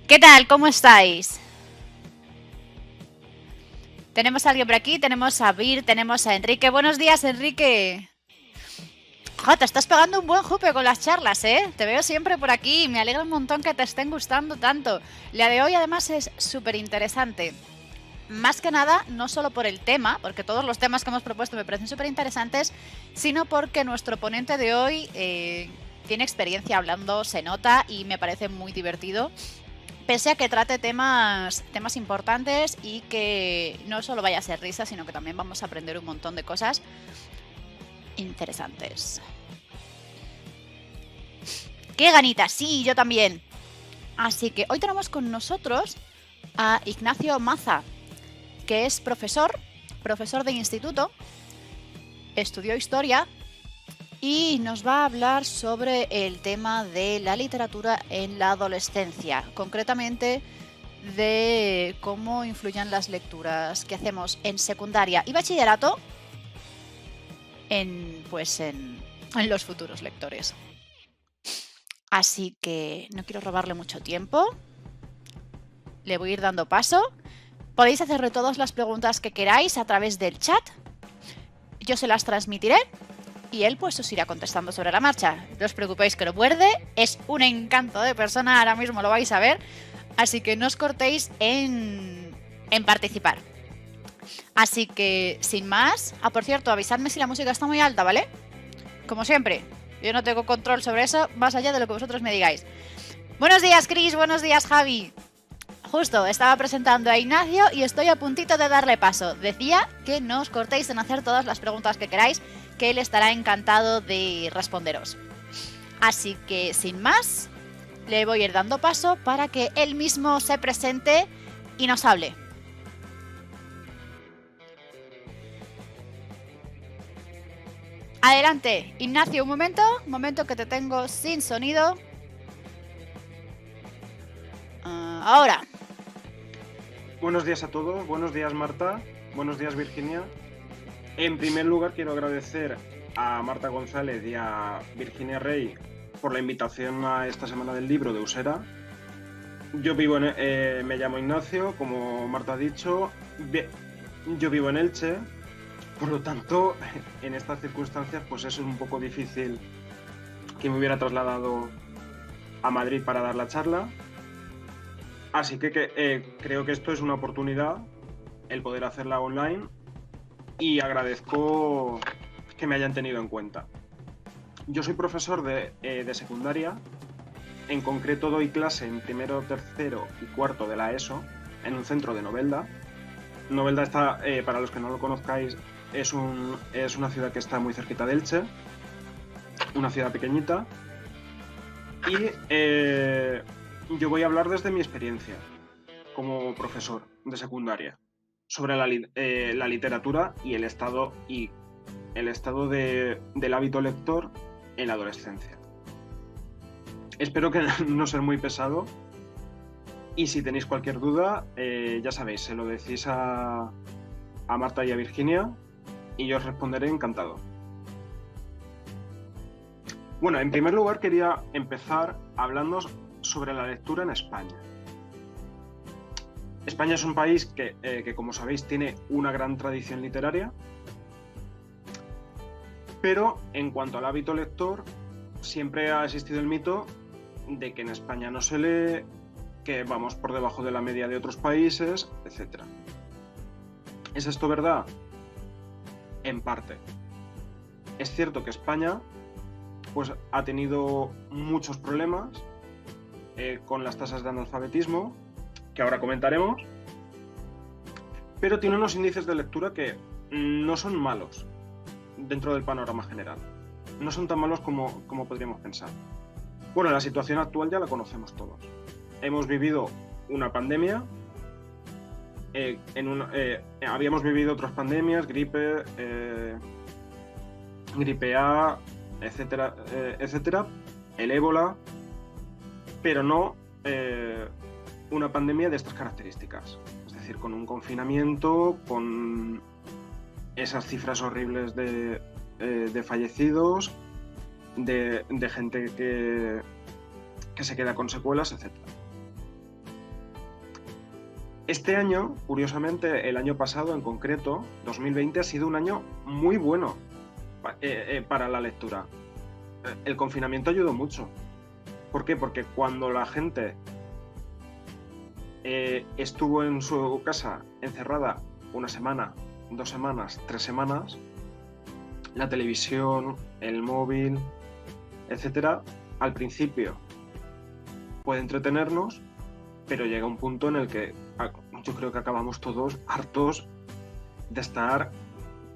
¿Qué tal? ¿Cómo estáis? Tenemos a alguien por aquí, tenemos a Vir, tenemos a Enrique. Buenos días, Enrique. Te estás pegando un buen jupe con las charlas, ¿eh? Te veo siempre por aquí y me alegra un montón que te estén gustando tanto. La de hoy además es súper interesante. Más que nada, no solo por el tema, porque todos los temas que hemos propuesto me parecen súper interesantes, sino porque nuestro ponente de hoy tiene experiencia hablando, se nota y me parece muy divertido. Pese a que trate temas importantes y que no solo vaya a ser risa, sino que también vamos a aprender un montón de cosas interesantes. ¡Qué ganitas! Sí, yo también. Así que hoy tenemos con nosotros a Ignacio Maza, que es profesor de instituto, estudió historia y nos va a hablar sobre el tema de la literatura en la adolescencia, concretamente de cómo influyen las lecturas que hacemos en secundaria y bachillerato en los futuros lectores. Así que no quiero robarle mucho tiempo. Le voy a ir dando paso. Podéis hacerle todas las preguntas que queráis a través del chat. Yo se las transmitiré y él pues os irá contestando sobre la marcha. No os preocupéis que lo muerde. Es un encanto de persona, ahora mismo lo vais a ver. Así que no os cortéis en participar. Así que, sin más... por cierto, avisadme si la música está muy alta, ¿vale? Como siempre, yo no tengo control sobre eso, más allá de lo que vosotros me digáis. Buenos días, Chris, buenos días, Javi. Justo, estaba presentando a Ignacio y estoy a puntito de darle paso. Decía que no os cortéis en hacer todas las preguntas que queráis, que él estará encantado de responderos. Así que, sin más, le voy a ir dando paso para que él mismo se presente y nos hable. Adelante, Ignacio, un momento que te tengo sin sonido. Ahora. Buenos días a todos, buenos días Marta, buenos días Virginia. En primer lugar quiero agradecer a Marta González y a Virginia Rey por la invitación a esta semana del libro de Usera. Yo me llamo Ignacio, como Marta ha dicho, yo vivo en Elche. Por lo tanto, en estas circunstancias, pues es un poco difícil que me hubiera trasladado a Madrid para dar la charla. Así que creo que esto es una oportunidad, el poder hacerla online, y agradezco que me hayan tenido en cuenta. Yo soy profesor de secundaria, en concreto doy clase en primero, tercero y cuarto de la ESO, en un centro de Novelda. Novelda está, para los que no lo conozcáis, es una ciudad que está muy cerquita de Elche, una ciudad pequeñita, y yo voy a hablar desde mi experiencia como profesor de secundaria sobre la literatura y el estado del hábito lector en la adolescencia. Espero que no ser muy pesado, y si tenéis cualquier duda, ya sabéis, se lo decís a Marta y a Virginia y yo os responderé encantado. Bueno, en primer lugar quería empezar hablando sobre la lectura en España. España es un país que, como sabéis, tiene una gran tradición literaria, pero en cuanto al hábito lector, siempre ha existido el mito de que en España no se lee, que vamos por debajo de la media de otros países, etc. ¿Es esto verdad? En parte. Es cierto que España pues, ha tenido muchos problemas con las tasas de analfabetismo, que ahora comentaremos, pero tiene unos índices de lectura que no son malos dentro del panorama general. No son tan malos como podríamos pensar. Bueno, la situación actual ya la conocemos todos. Hemos vivido una pandemia, habíamos vivido otras pandemias, gripe A, etcétera, etcétera, el ébola, pero no una pandemia de estas características. Es decir, con un confinamiento, con esas cifras horribles de fallecidos, de gente que se queda con secuelas, etc. Este año, curiosamente, el año pasado en concreto, 2020, ha sido un año muy bueno para la lectura. El confinamiento ayudó mucho. ¿Por qué? Porque cuando la gente estuvo en su casa encerrada una semana, 2 semanas, 3 semanas, la televisión, el móvil, etcétera, al principio puede entretenernos, pero llega un punto en el que yo creo que acabamos todos hartos de estar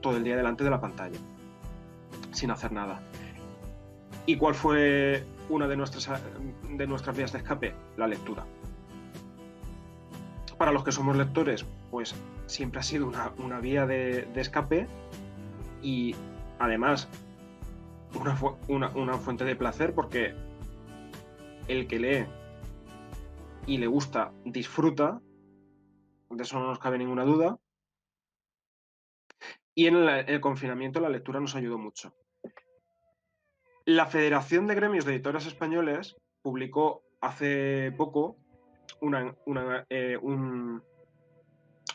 todo el día delante de la pantalla, sin hacer nada. ¿Y cuál fue una de nuestras vías de escape? La lectura. Para los que somos lectores, pues siempre ha sido una vía de escape y además una fuente de placer, porque el que lee y le gusta, disfruta, de eso no nos cabe ninguna duda. Y en el confinamiento la lectura nos ayudó mucho. La Federación de Gremios de Editores Españoles publicó hace poco un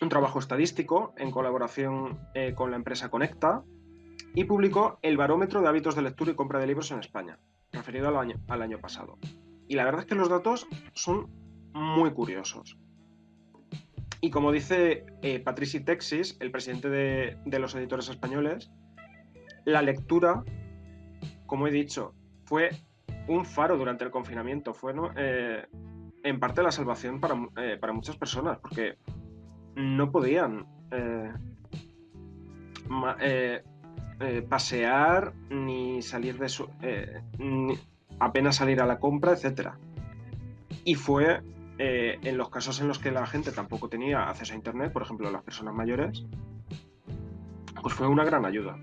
trabajo estadístico en colaboración con la empresa Conecta y publicó el barómetro de hábitos de lectura y compra de libros en España, referido al año pasado. Y la verdad es que los datos son muy curiosos. Y como dice Patrici Texis, el presidente de los editores españoles, la lectura, como he dicho, fue un faro durante el confinamiento, fue en parte la salvación para muchas personas, porque no podían pasear ni salir de ni apenas salir a la compra, etcétera. Y fue en los casos en los que la gente tampoco tenía acceso a internet, por ejemplo las personas mayores, pues fue una gran ayuda.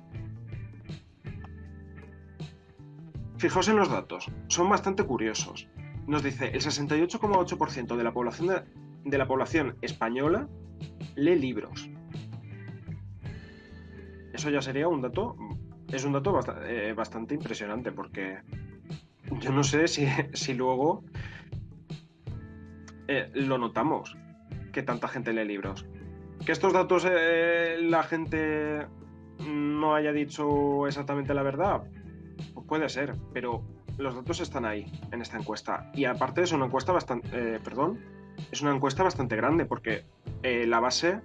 Fijaos en los datos, son bastante curiosos. Nos dice el 68,8% de la población española lee libros. Eso ya sería un dato, es un dato bastante impresionante, porque yo no sé si luego lo notamos, que tanta gente lee libros. Que estos datos la gente no haya dicho exactamente la verdad, pues puede ser, pero los datos están ahí en esta encuesta. Y aparte es una encuesta es una encuesta bastante grande, porque la base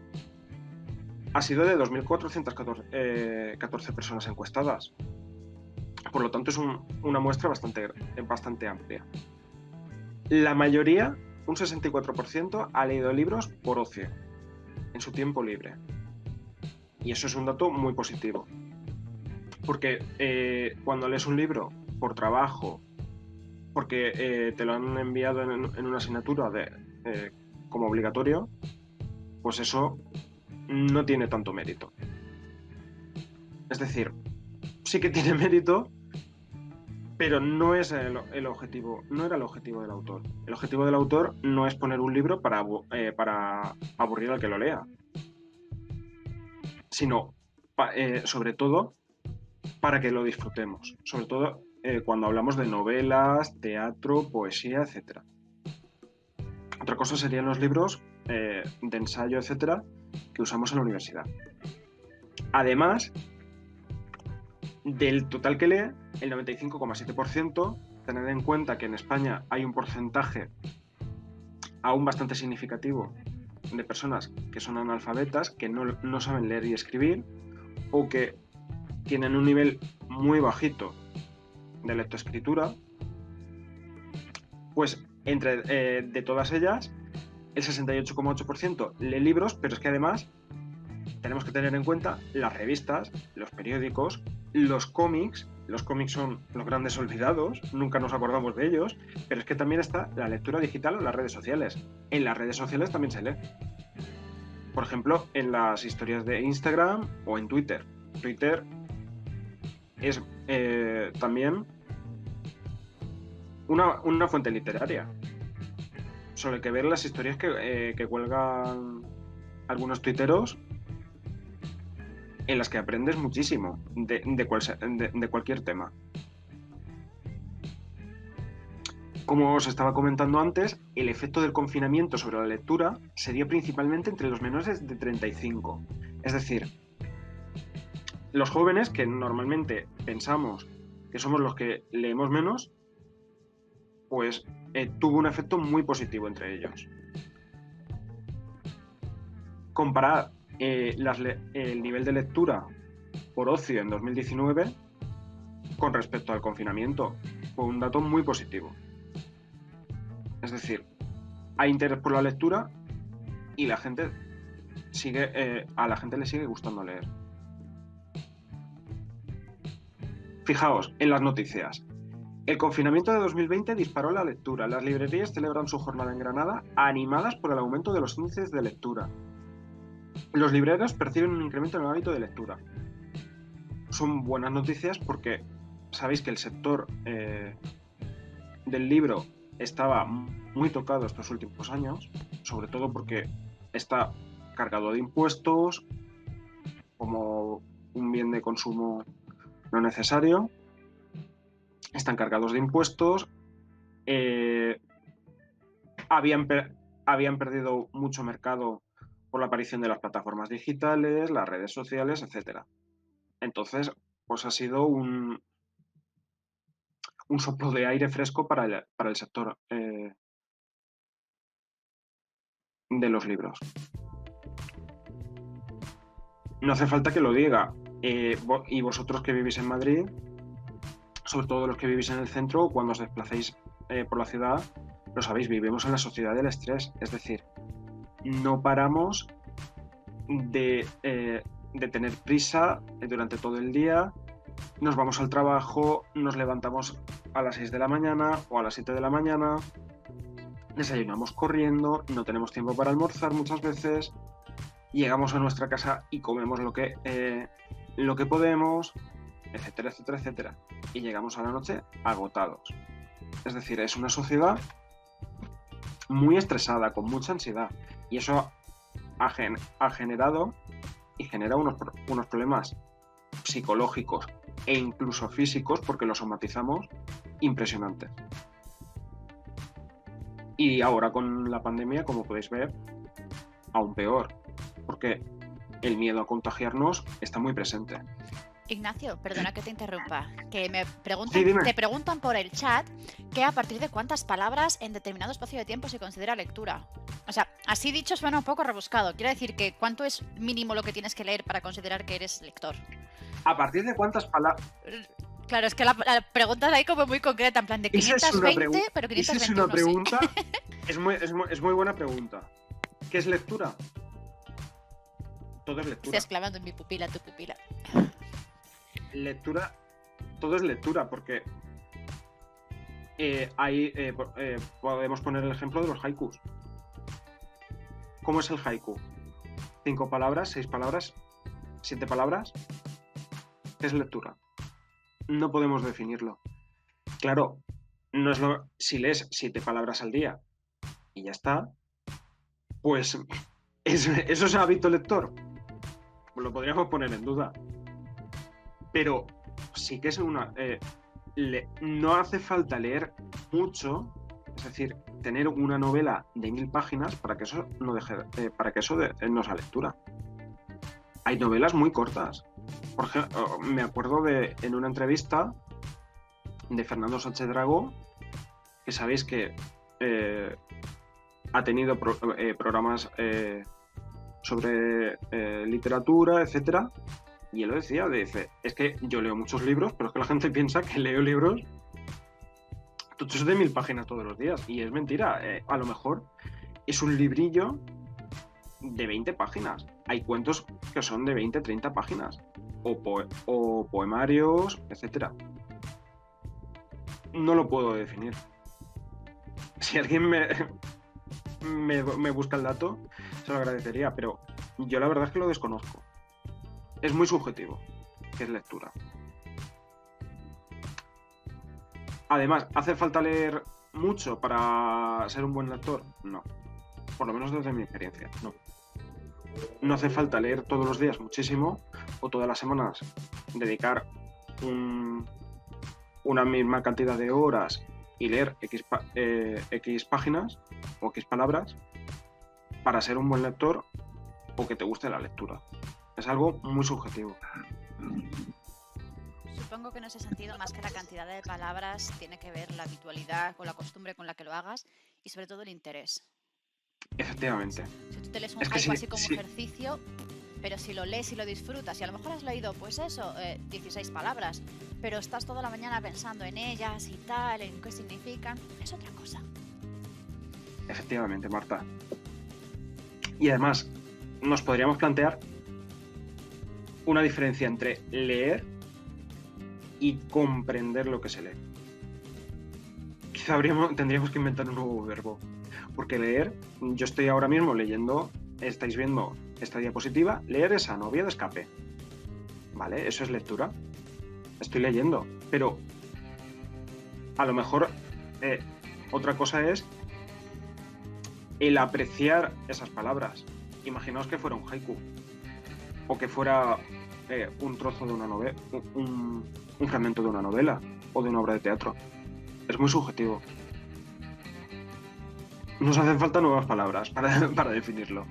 ha sido de 2.414 personas encuestadas. Por lo tanto, es una muestra bastante amplia. La mayoría, un 64%, ha leído libros por ocio, en su tiempo libre. Y eso es un dato muy positivo. Porque cuando lees un libro por trabajo, porque te lo han enviado en una asignatura como obligatorio, pues eso no tiene tanto mérito. Es decir, sí que tiene mérito, pero no es el objetivo, no era el objetivo del autor. El objetivo del autor no es poner un libro para aburrir al que lo lea, sino sobre todo para que lo disfrutemos, sobre todo cuando hablamos de novelas, teatro, poesía, etc. Otra cosa serían los libros de ensayo, etcétera, que usamos en la universidad. Además, del total que lee, el 95,7%, tened en cuenta que en España hay un porcentaje aún bastante significativo de personas que son analfabetas, que no saben leer y escribir, o que tienen un nivel muy bajito de lectoescritura. Pues de todas ellas, el 68,8% lee libros, pero es que además tenemos que tener en cuenta las revistas, los periódicos, los cómics. Los cómics son los grandes olvidados, nunca nos acordamos de ellos, pero es que también está la lectura digital en las redes sociales. En las redes sociales también se lee. Por ejemplo, en las historias de Instagram o en Twitter. Twitter es también una fuente literaria. Solo hay que ver las historias que cuelgan algunos tuiteros, en las que aprendes muchísimo de cualquier tema. Como os estaba comentando antes, el efecto del confinamiento sobre la lectura se dio principalmente entre los menores de 35. Es decir, los jóvenes, que normalmente pensamos que somos los que leemos menos, pues tuvo un efecto muy positivo entre ellos. Comparar el nivel de lectura por ocio en 2019 con respecto al confinamiento fue un dato muy positivo. Es decir, hay interés por la lectura y a la gente le sigue gustando leer. Fijaos en las noticias. El confinamiento de 2020 disparó la lectura. Las librerías celebran su jornada en Granada animadas por el aumento de los índices de lectura. Los libreros perciben un incremento en el hábito de lectura. Son buenas noticias porque sabéis que el sector del libro estaba muy tocado estos últimos años, sobre todo porque está cargado de impuestos como un bien de consumo no necesario. Están cargados de impuestos. Habían perdido mucho mercado por la aparición de las plataformas digitales, las redes sociales, etc. Entonces, pues ha sido un soplo de aire fresco para el sector de los libros. No hace falta que lo diga. Y vosotros que vivís en Madrid, sobre todo los que vivís en el centro, o cuando os desplacéis por la ciudad, lo sabéis, vivimos en la sociedad del estrés. Es decir, no paramos de tener prisa durante todo el día. Nos vamos al trabajo, nos levantamos a las 6 de la mañana o a las 7 de la mañana, desayunamos corriendo, no tenemos tiempo para almorzar muchas veces, llegamos a nuestra casa y comemos lo que podemos, etcétera, etcétera, etcétera. Y llegamos a la noche agotados. Es decir, es una sociedad muy estresada, con mucha ansiedad. Y eso ha generado y genera unos problemas psicológicos e incluso físicos, porque lo somatizamos, impresionantes. Y ahora con la pandemia, como podéis ver, aún peor, porque el miedo a contagiarnos está muy presente. Ignacio, perdona que te interrumpa, que Sí, dime. te preguntan por el chat que a partir de cuántas palabras en determinado espacio de tiempo se considera lectura. O sea, así dicho suena un poco rebuscado. Quiero decir que ¿cuánto es mínimo lo que tienes que leer para considerar que eres lector? ¿A partir de cuántas palabras? Claro, es que la pregunta es ahí como muy concreta, en plan de 520, pero 521 esa es una pregunta, sí. es muy buena pregunta. ¿Qué es lectura? Todo es lectura. Estás clavando en mi pupila, tu pupila. Lectura, todo es lectura, porque podemos poner el ejemplo de los haikus. ¿Cómo es el haiku? 5 palabras, 6 palabras, 7 palabras. ¿Qué es lectura? No podemos definirlo. Claro, no es si lees 7 palabras al día y ya está, pues ¿eso es hábito lector? Pues lo podríamos poner en duda. Pero sí que es no hace falta leer mucho, es decir, tener una novela de 1000 páginas para que eso no sea lectura. Hay novelas muy cortas. Por ejemplo, me acuerdo en una entrevista de Fernando Sánchez Dragó, que sabéis que ha tenido programas sobre literatura, etcétera. Y él lo decía, dice, es que yo leo muchos libros, pero es que la gente piensa que leo libros todos de 1000 páginas todos los días. Y es mentira, a lo mejor es un librillo de 20 páginas. Hay cuentos que son de 20, 30 páginas. O poemarios, etcétera. No lo puedo definir. Si alguien me busca el dato, se lo agradecería, pero yo la verdad es que lo desconozco. Es muy subjetivo, que es lectura. Además, ¿hace falta leer mucho para ser un buen lector? No. Por lo menos desde mi experiencia, no. No hace falta leer todos los días muchísimo o todas las semanas dedicar una misma cantidad de horas y leer X páginas o X palabras para ser un buen lector o que te guste la lectura. Es algo muy subjetivo. Supongo que en ese sentido, más que la cantidad de palabras, tiene que ver la habitualidad o la costumbre con la que lo hagas y sobre todo el interés. Efectivamente. Si tú te lees Es que algo así como sí. ejercicio, pero si lo lees y lo disfrutas, y a lo mejor has leído, pues eso, 16 palabras, pero estás toda la mañana pensando en ellas y tal, en qué significan, es otra cosa. Efectivamente, Marta. Y además, nos podríamos plantear una diferencia entre leer y comprender lo que se lee. Quizá tendríamos que inventar un nuevo verbo. Porque leer, yo estoy ahora mismo leyendo, estáis viendo esta diapositiva, leer es sano, vía de escape. ¿Vale? Eso es lectura. Estoy leyendo, pero a lo mejor otra cosa es el apreciar esas palabras. Imaginaos que fuera un haiku o que fuera un trozo de una novela, un fragmento de una novela o de una obra de teatro. Es muy subjetivo. Nos hacen falta nuevas palabras para definirlo.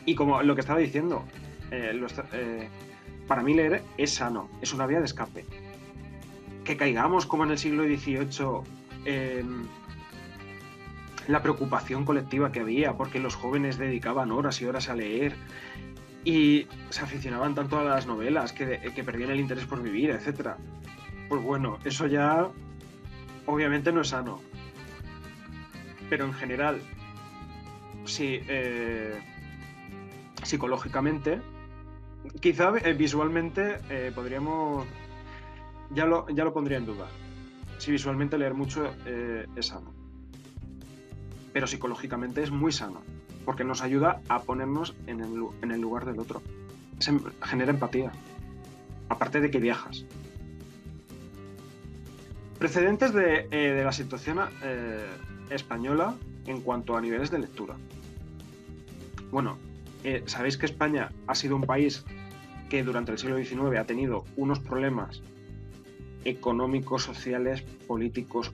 Y como lo que estaba diciendo, para mí leer es sano, es una vía de escape. Que caigamos como en el siglo XVIII en la preocupación colectiva que había porque los jóvenes dedicaban horas y horas a leer y se aficionaban tanto a las novelas que perdían el interés por vivir, etc. Pues bueno, eso ya obviamente no es sano. Pero en general, sí, psicológicamente, quizá visualmente podríamos... Ya lo pondría en duda. Si visualmente leer mucho es sano. Pero psicológicamente es muy sano, porque nos ayuda a ponernos en el lugar del otro. Genera empatía, aparte de que viajas. Precedentes de la situación española en cuanto a niveles de lectura. Bueno, sabéis que España ha sido un país que durante el siglo XIX ha tenido unos problemas económicos, sociales, políticos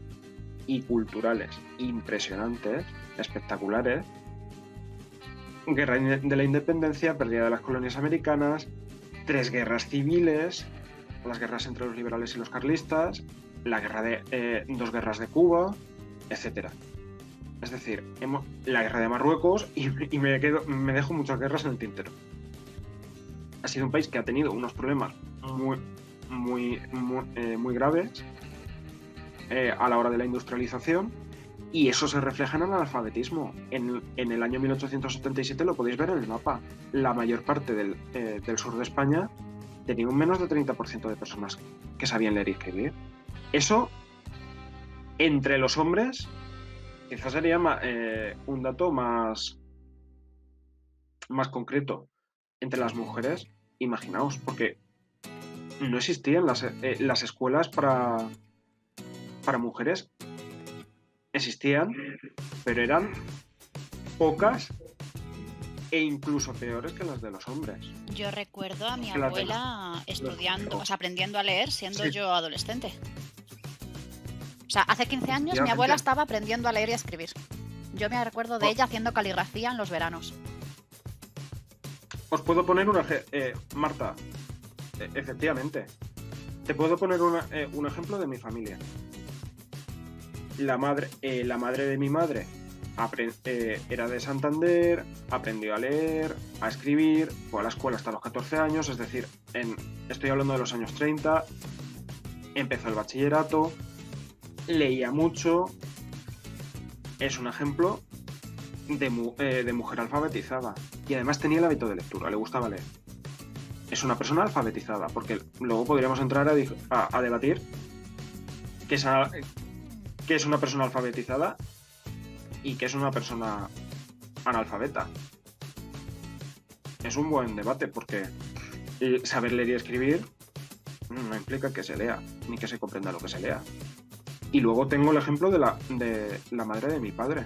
y culturales impresionantes, espectaculares. Guerra de la Independencia, pérdida de las colonias americanas, 3 guerras civiles, las guerras entre los liberales y los carlistas, 2 guerras de Cuba, etc. Es decir, la guerra de Marruecos y me dejo muchas guerras en el tintero. Ha sido un país que ha tenido unos problemas muy graves a la hora de la industrialización, y eso se refleja en el analfabetismo. En el año 1877 lo podéis ver en el mapa. La mayor parte del sur de España tenía un menos de 30% de personas que sabían leer y escribir. Eso, entre los hombres, quizás sería un dato más concreto. Entre las mujeres, imaginaos, porque no existían las escuelas para mujeres. Existían, pero eran pocas e incluso peores que las de los hombres. Yo recuerdo a mi abuela estudiando, o sea, aprendiendo a leer siendo yo adolescente. O sea, hace 15 años mi abuela estaba aprendiendo a leer y a escribir. Yo me recuerdo de ella haciendo caligrafía en los veranos. Os puedo poner Marta, efectivamente. Te puedo poner un ejemplo de mi familia. La madre de mi madre era de Santander, aprendió a leer, a escribir, fue a la escuela hasta los 14 años, es decir, estoy hablando de los años 30, empezó el bachillerato, leía mucho, es un ejemplo de mujer alfabetizada y además tenía el hábito de lectura, le gustaba leer. Es una persona alfabetizada, porque luego podríamos entrar a debatir qué es una persona alfabetizada y qué es una persona analfabeta. Es un buen debate, porque saber leer y escribir no implica que se lea, ni que se comprenda lo que se lea. Y luego tengo el ejemplo de la madre de mi padre.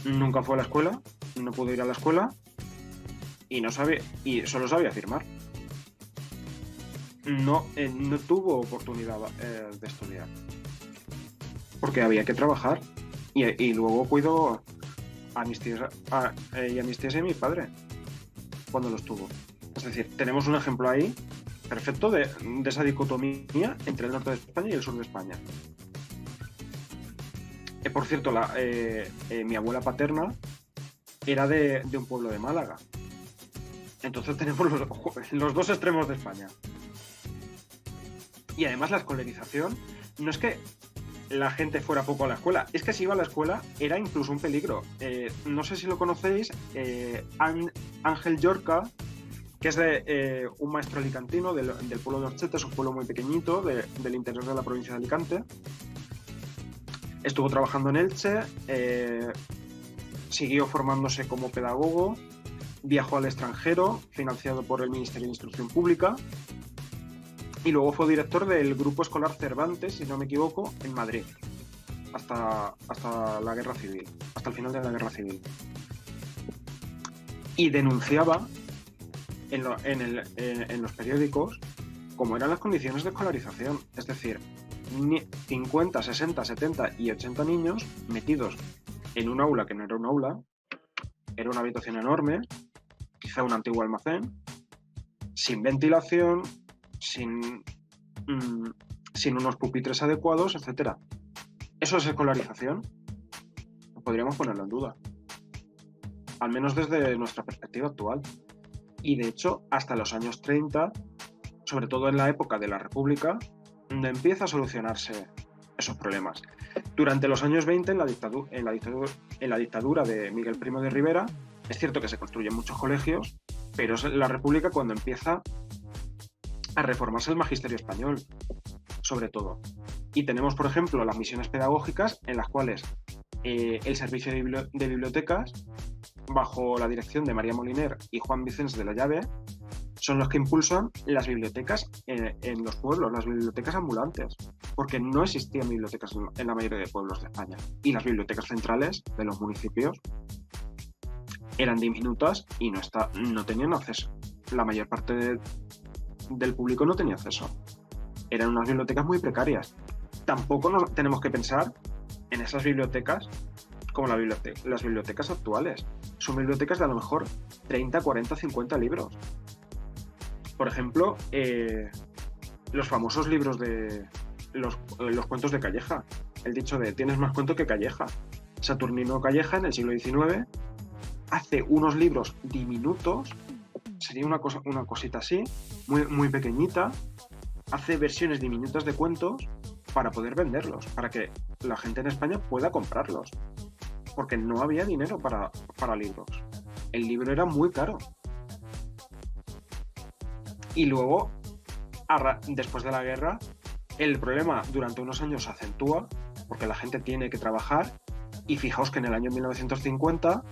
Nunca fue a la escuela, no pudo ir a la escuela y solo sabía firmar. no tuvo oportunidad de estudiar. Porque había que trabajar. Y luego cuidó a mis tíos y a mis tías y a mi padre cuando los tuvo. Es decir, tenemos un ejemplo ahí perfecto de esa dicotomía entre el norte de España y el sur de España. Por cierto, mi abuela paterna era de un pueblo de Málaga. Entonces tenemos los dos extremos de España. Y además la escolarización no es que la gente fuera poco a la escuela, es que si iba a la escuela era incluso un peligro. No sé si lo conocéis, Ángel Llorca, que es de un maestro alicantino del pueblo de Orchete, es un pueblo muy pequeñito del interior de la provincia de Alicante. Estuvo trabajando en Elche, siguió formándose como pedagogo, viajó al extranjero, financiado por el Ministerio de Instrucción Pública, y luego fue director del Grupo Escolar Cervantes, si no me equivoco, en Madrid, hasta la Guerra Civil, hasta el final de la Guerra Civil. Y denunciaba en los periódicos cómo eran las condiciones de escolarización, es decir, 50, 60, 70 y 80 niños metidos en un aula que no era un aula, era una habitación enorme, quizá un antiguo almacén, sin ventilación, sin unos pupitres adecuados, etc. ¿Eso es escolarización? Podríamos ponerlo en duda, al menos desde nuestra perspectiva actual. Y de hecho, hasta los años 30, sobre todo en la época de la República, donde empieza a solucionarse esos problemas. Durante los años 20, en la dictadura de Miguel Primo de Rivera, es cierto que se construyen muchos colegios, pero es la República cuando empieza a reformarse el magisterio español, sobre todo. Y tenemos, por ejemplo, las misiones pedagógicas, en las cuales el servicio de bibliotecas, bajo la dirección de María Moliner y Juan Vicens de la Llave, son los que impulsan las bibliotecas en los pueblos, las bibliotecas ambulantes, porque no existían bibliotecas en la mayoría de pueblos de España. Y las bibliotecas centrales de los municipios eran diminutas y no tenían acceso. La mayor parte del público no tenía acceso. Eran unas bibliotecas muy precarias. Tampoco tenemos que pensar en esas bibliotecas como las bibliotecas actuales. Son bibliotecas de a lo mejor 30, 40, 50 libros. Por ejemplo, los famosos libros de los cuentos de Calleja. El dicho de tienes más cuento que Calleja. Saturnino Calleja en el siglo XIX hace unos libros diminutos, sería una cosita así, muy, muy pequeñita, hace versiones diminutas de cuentos para poder venderlos, para que la gente en España pueda comprarlos, porque no había dinero para libros. El libro era muy caro. Y luego, después de la guerra, el problema durante unos años se acentúa, porque la gente tiene que trabajar, y fijaos que en el año 1950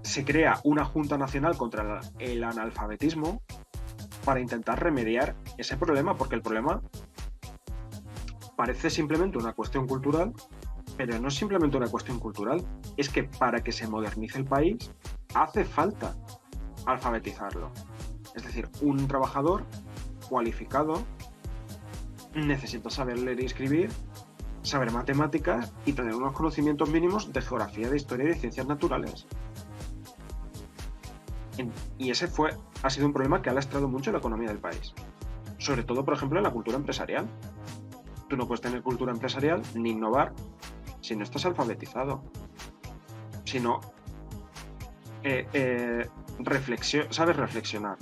se crea una Junta Nacional contra el Analfabetismo para intentar remediar ese problema, porque el problema parece simplemente una cuestión cultural, pero no es simplemente una cuestión cultural, es que para que se modernice el país hace falta alfabetizarlo. Es decir, un trabajador cualificado necesita saber leer y escribir, saber matemáticas y tener unos conocimientos mínimos de geografía, de historia y de ciencias naturales. Y ese ha sido un problema que ha lastrado mucho la economía del país. Sobre todo, por ejemplo, en la cultura empresarial. Tú no puedes tener cultura empresarial ni innovar si no estás alfabetizado. Si no sabes reflexionar.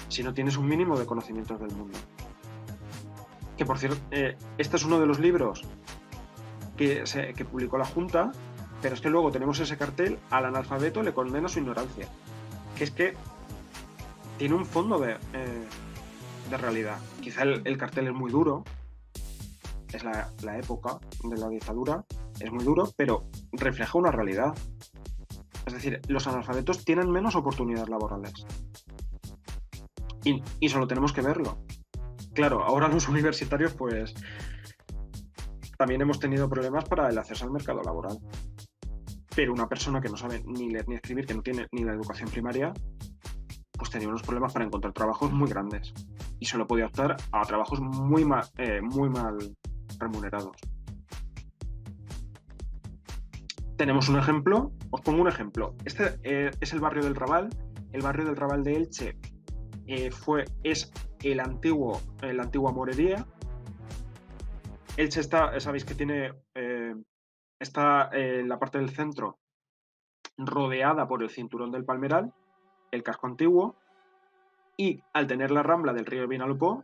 Si no tienes un mínimo de conocimientos del mundo. Que, por cierto, este es uno de los libros que publicó la Junta, pero es que luego tenemos ese cartel: al analfabeto le condena su ignorancia. Que es que tiene un fondo de realidad. Quizá el cartel es muy duro, es la época de la dictadura, es muy duro, pero refleja una realidad. Es decir, los analfabetos tienen menos oportunidades laborales. Y solo tenemos que verlo. Claro, ahora los universitarios pues también hemos tenido problemas para el acceso al mercado laboral. Pero una persona que no sabe ni leer ni escribir, que no tiene ni la educación primaria, pues tenía unos problemas para encontrar trabajos muy grandes. y solo podía optar a trabajos muy mal remunerados. Tenemos un ejemplo, os pongo un ejemplo. Este es el barrio del Raval. El barrio del Raval de Elche es la antigua morería. Elche sabéis que está en la parte del centro rodeada por el cinturón del Palmeral, el casco antiguo, y al tener la rambla del río Vinalopó,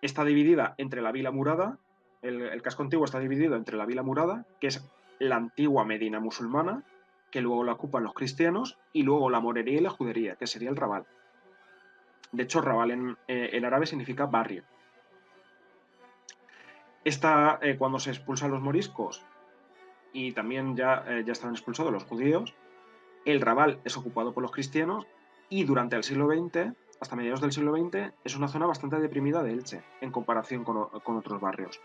está dividida entre la Vila Murada, el casco antiguo está dividido entre la Vila Murada, que es la antigua Medina musulmana, que luego la ocupan los cristianos, y luego la morería y la judería, que sería el Raval. De hecho, Raval en árabe significa barrio. Cuando se expulsan los moriscos y también ya estaban expulsados los judíos, el Raval es ocupado por los cristianos y durante el siglo XX, hasta mediados del siglo XX, es una zona bastante deprimida de Elche en comparación con otros barrios.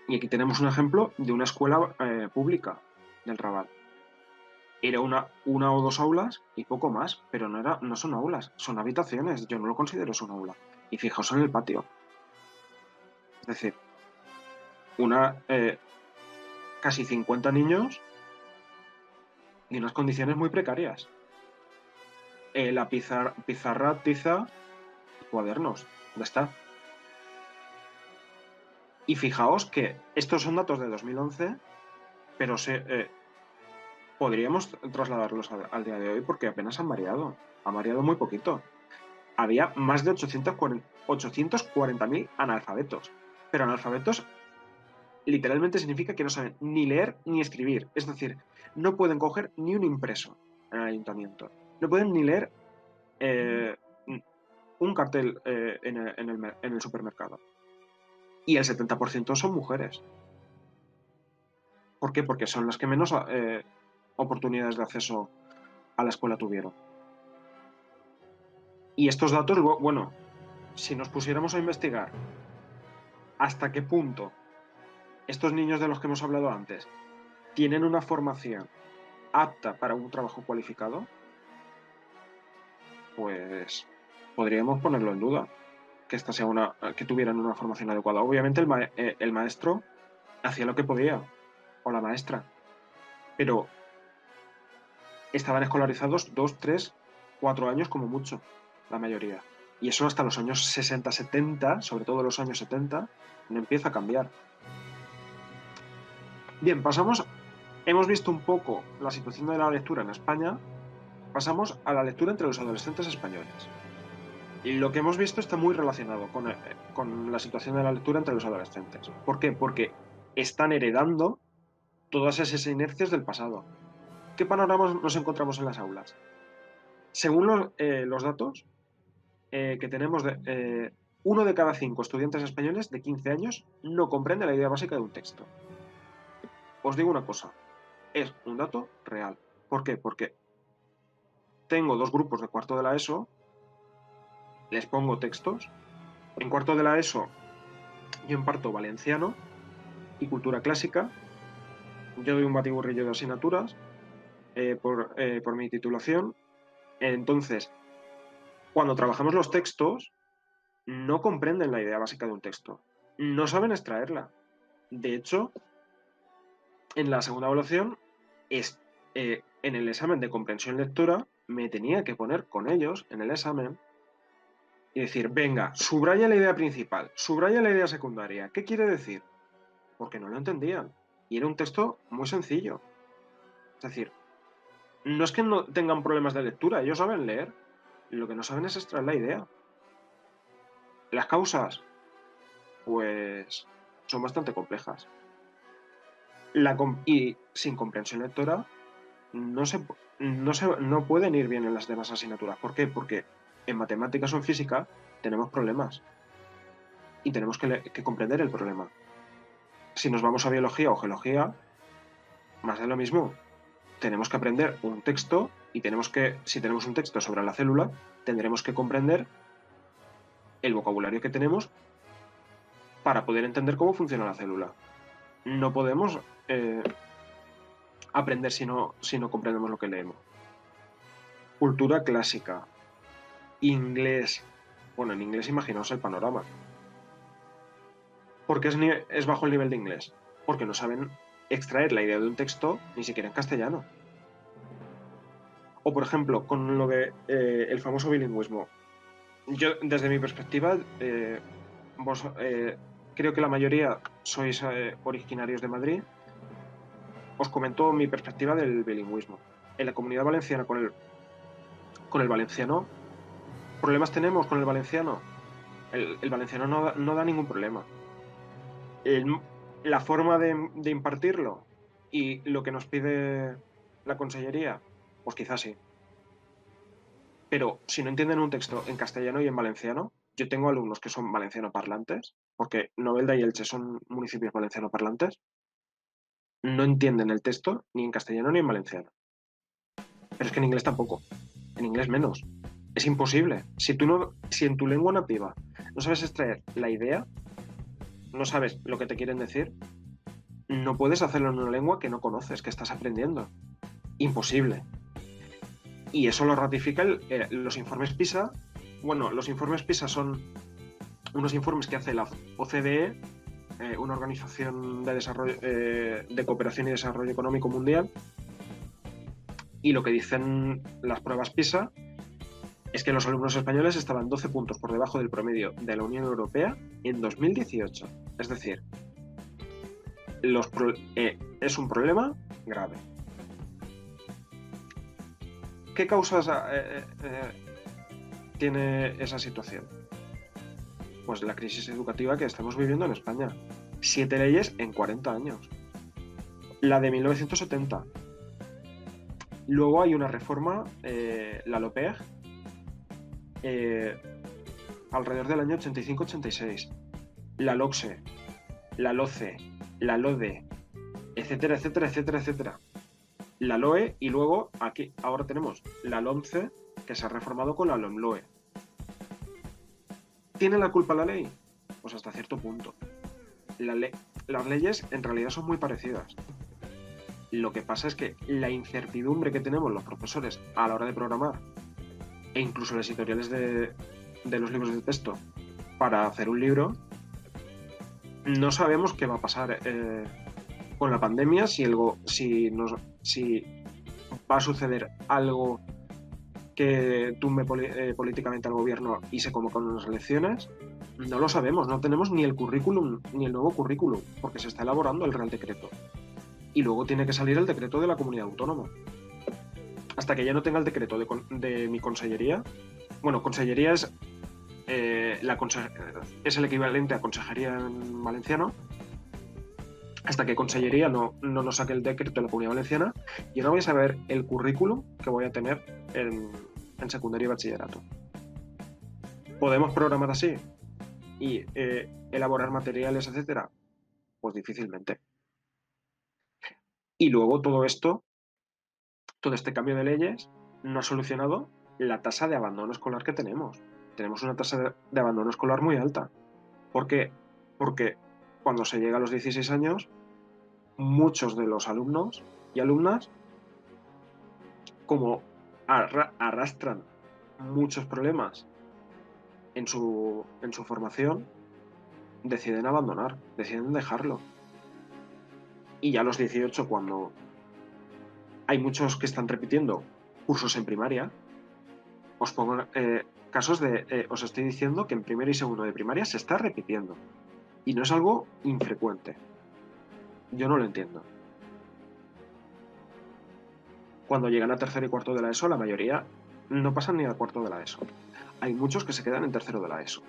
Y aquí tenemos un ejemplo de una escuela pública del Raval. Era una o dos aulas y poco más, pero no son aulas, son habitaciones. Yo no lo considero un aula. Y fijaos en el patio. Es decir, casi 50 niños y unas condiciones muy precarias. La pizarra, tiza, cuadernos. ¿Dónde está? Y fijaos que estos son datos de 2011, pero podríamos trasladarlos al día de hoy porque apenas han variado. Ha variado muy poquito. Había más de 840.000 analfabetos. Pero analfabetos literalmente significa que no saben ni leer ni escribir. Es decir, no pueden coger ni un impreso en el ayuntamiento. No pueden ni leer un cartel en el supermercado. Y el 70% son mujeres. ¿Por qué? Porque son las que menos oportunidades de acceso a la escuela tuvieron. Y estos datos, bueno, si nos pusiéramos a investigar hasta qué punto estos niños de los que hemos hablado antes tienen una formación apta para un trabajo cualificado, pues podríamos ponerlo en duda que que tuvieran una formación adecuada. Obviamente el maestro hacía lo que podía, o la maestra, pero estaban escolarizados 2, 3, 4 años como mucho, la mayoría. Y eso hasta los años 60, 70, sobre todo los años 70, no empieza a cambiar. Bien, hemos visto un poco la situación de la lectura en España, pasamos a la lectura entre los adolescentes españoles. Y lo que hemos visto está muy relacionado con la situación de la lectura entre los adolescentes. ¿Por qué? Porque están heredando todas esas inercias del pasado. ¿Qué panoramas nos encontramos en las aulas? Según los datos que tenemos, 1 de cada 5 estudiantes españoles de 15 años no comprende la idea básica de un texto. Os digo una cosa, es un dato real. ¿Por qué? Porque tengo 2 grupos de cuarto de la ESO, les pongo textos. En cuarto de la ESO yo imparto valenciano y cultura clásica. Yo doy un batiburrillo de asignaturas por mi titulación. Entonces, cuando trabajamos los textos, no comprenden la idea básica de un texto. No saben extraerla. De hecho, en la segunda evaluación, en el examen de comprensión lectora, me tenía que poner con ellos en el examen y decir, venga, subraya la idea principal, subraya la idea secundaria. ¿Qué quiere decir? Porque no lo entendían. Y era un texto muy sencillo. Es decir, no es que no tengan problemas de lectura, ellos saben leer. Lo que no saben es extraer la idea. Las causas, pues, son bastante complejas. Y sin comprensión lectora no pueden ir bien en las demás asignaturas. ¿Por qué? Porque en matemáticas o en física tenemos problemas y tenemos que comprender el problema. Si nos vamos a biología o geología, más de lo mismo. Tenemos que aprender un texto y si tenemos un texto sobre la célula, tendremos que comprender el vocabulario que tenemos para poder entender cómo funciona la célula. No podemos aprender si no comprendemos lo que leemos. Cultura clásica, inglés, Bueno, en inglés imaginaos el panorama. ¿Por qué es bajo el nivel de inglés? Porque no saben extraer la idea de un texto ni siquiera en castellano. O, por ejemplo, con lo de el famoso bilingüismo. Yo, desde mi perspectiva, creo que la mayoría sois originarios de Madrid. Os comento mi perspectiva del bilingüismo. En la Comunidad Valenciana, con el valenciano, ¿problemas tenemos con el valenciano? El valenciano no da ningún problema. La forma de impartirlo y lo que nos pide la consellería, pues quizás sí. Pero si no entienden un texto en castellano y en valenciano, yo tengo alumnos que son valenciano parlantes, porque Novelda y Elche son municipios valenciano parlantes, no entienden el texto ni en castellano ni en valenciano. Pero es que en inglés tampoco, en inglés menos. Es imposible. Si en tu lengua nativa no sabes extraer la idea, no sabes lo que te quieren decir, no puedes hacerlo en una lengua que no conoces, que estás aprendiendo. Imposible. Y eso lo ratifica los informes PISA. Bueno, los informes PISA son unos informes que hace la OCDE, una organización de desarrollo, de cooperación y desarrollo económico mundial. Y lo que dicen las pruebas PISA es que los alumnos españoles estaban 12 puntos por debajo del promedio de la Unión Europea en 2018. Es decir, es un problema grave. ¿Qué causas tiene esa situación? Pues la crisis educativa que estamos viviendo en España. 7 leyes en 40 años. La de 1970. Luego hay una reforma, la LOPEG, alrededor del año 85-86. La LOCSE, la LOCE, la LODE, etcétera, etcétera, etcétera, etcétera. La LOE y luego aquí ahora tenemos la LOMCE, que se ha reformado con la LOMLOE. ¿Tiene la culpa la ley? Pues hasta cierto punto. Las leyes en realidad son muy parecidas. Lo que pasa es que la incertidumbre que tenemos los profesores a la hora de programar, e incluso las editoriales de los libros de texto, para hacer un libro, no sabemos qué va a pasar con la pandemia, si va a suceder algo que tumbe políticamente al gobierno y se convocan unas elecciones. No lo sabemos, no tenemos ni el currículum, ni el nuevo currículum, porque se está elaborando el Real Decreto. Y luego tiene que salir el decreto de la comunidad autónoma. Hasta que ya no tenga el decreto de mi consellería, bueno, consellería es, es el equivalente a consejería en valenciano. Hasta que consellería no nos saque el decreto de la comunidad valenciana, yo no voy a saber el currículum que voy a tener en secundaria y bachillerato. ¿Podemos programar así y elaborar materiales, etcétera? Pues difícilmente. Y luego todo este cambio de leyes no ha solucionado la tasa de abandono escolar que tenemos. Tenemos una tasa de abandono escolar muy alta. ¿Por qué? Porque cuando se llega a los 16 años, muchos de los alumnos y alumnas, como arrastran muchos problemas en su formación, deciden abandonar, deciden dejarlo. Y ya a los 18, cuando hay muchos que están repitiendo cursos en primaria, os pongo casos de... os estoy diciendo que en primero y segundo de primaria se está repitiendo. Y no es algo infrecuente. Yo no lo entiendo. Cuando llegan a tercero y cuarto de la ESO, la mayoría no pasan ni al cuarto de la ESO. Hay muchos que se quedan en tercero de la ESO.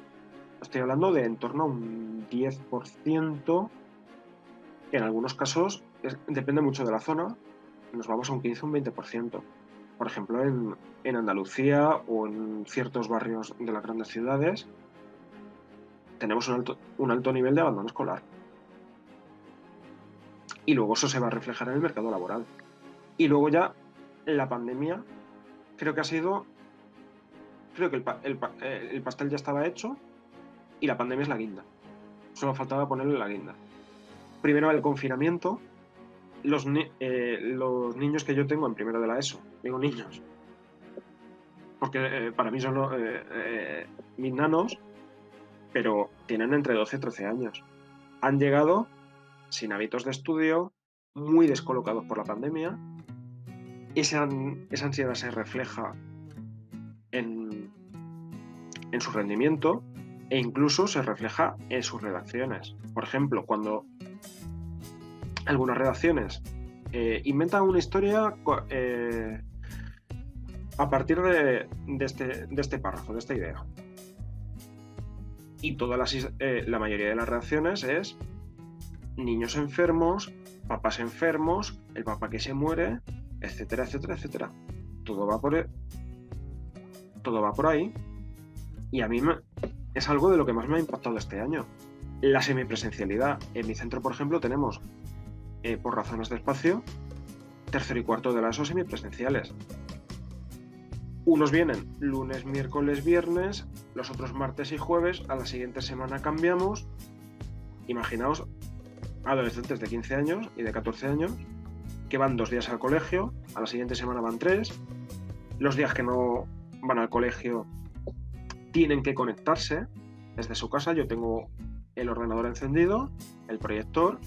Estoy hablando de en torno a un 10%, que en algunos casos depende mucho de la zona, nos vamos a un 15 o un 20%. Por ejemplo, en Andalucía o en ciertos barrios de las grandes ciudades tenemos un alto nivel de abandono escolar. Y luego eso se va a reflejar en el mercado laboral. Y luego ya la pandemia, creo que el pastel ya estaba hecho y la pandemia es la guinda. Solo faltaba ponerle la guinda. Primero el confinamiento, los niños que yo tengo en primero de la ESO, digo niños, porque para mí son mis nanos, pero tienen entre 12 y 13 años. Han llegado sin hábitos de estudio, muy descolocados por la pandemia. Esa ansiedad se refleja en su rendimiento e incluso se refleja en sus redacciones. Por ejemplo, cuando algunas redacciones inventan una historia a partir de este párrafo, de esta idea. Y la mayoría de las redacciones es niños enfermos, papás enfermos, el papá que se muere, etcétera, etcétera, etcétera. Todo va por ahí. Y a mí es algo de lo que más me ha impactado este año. La semipresencialidad. En mi centro, por ejemplo, tenemos, por razones de espacio, tercero y cuarto de la ESO semipresenciales. Unos vienen lunes, miércoles, viernes, los otros martes y jueves, a la siguiente semana cambiamos. Imaginaos adolescentes de 15 años y de 14 años que van 2 días al colegio, a la siguiente semana van 3, los días que no van al colegio tienen que conectarse desde su casa. Yo tengo el ordenador encendido, el proyector,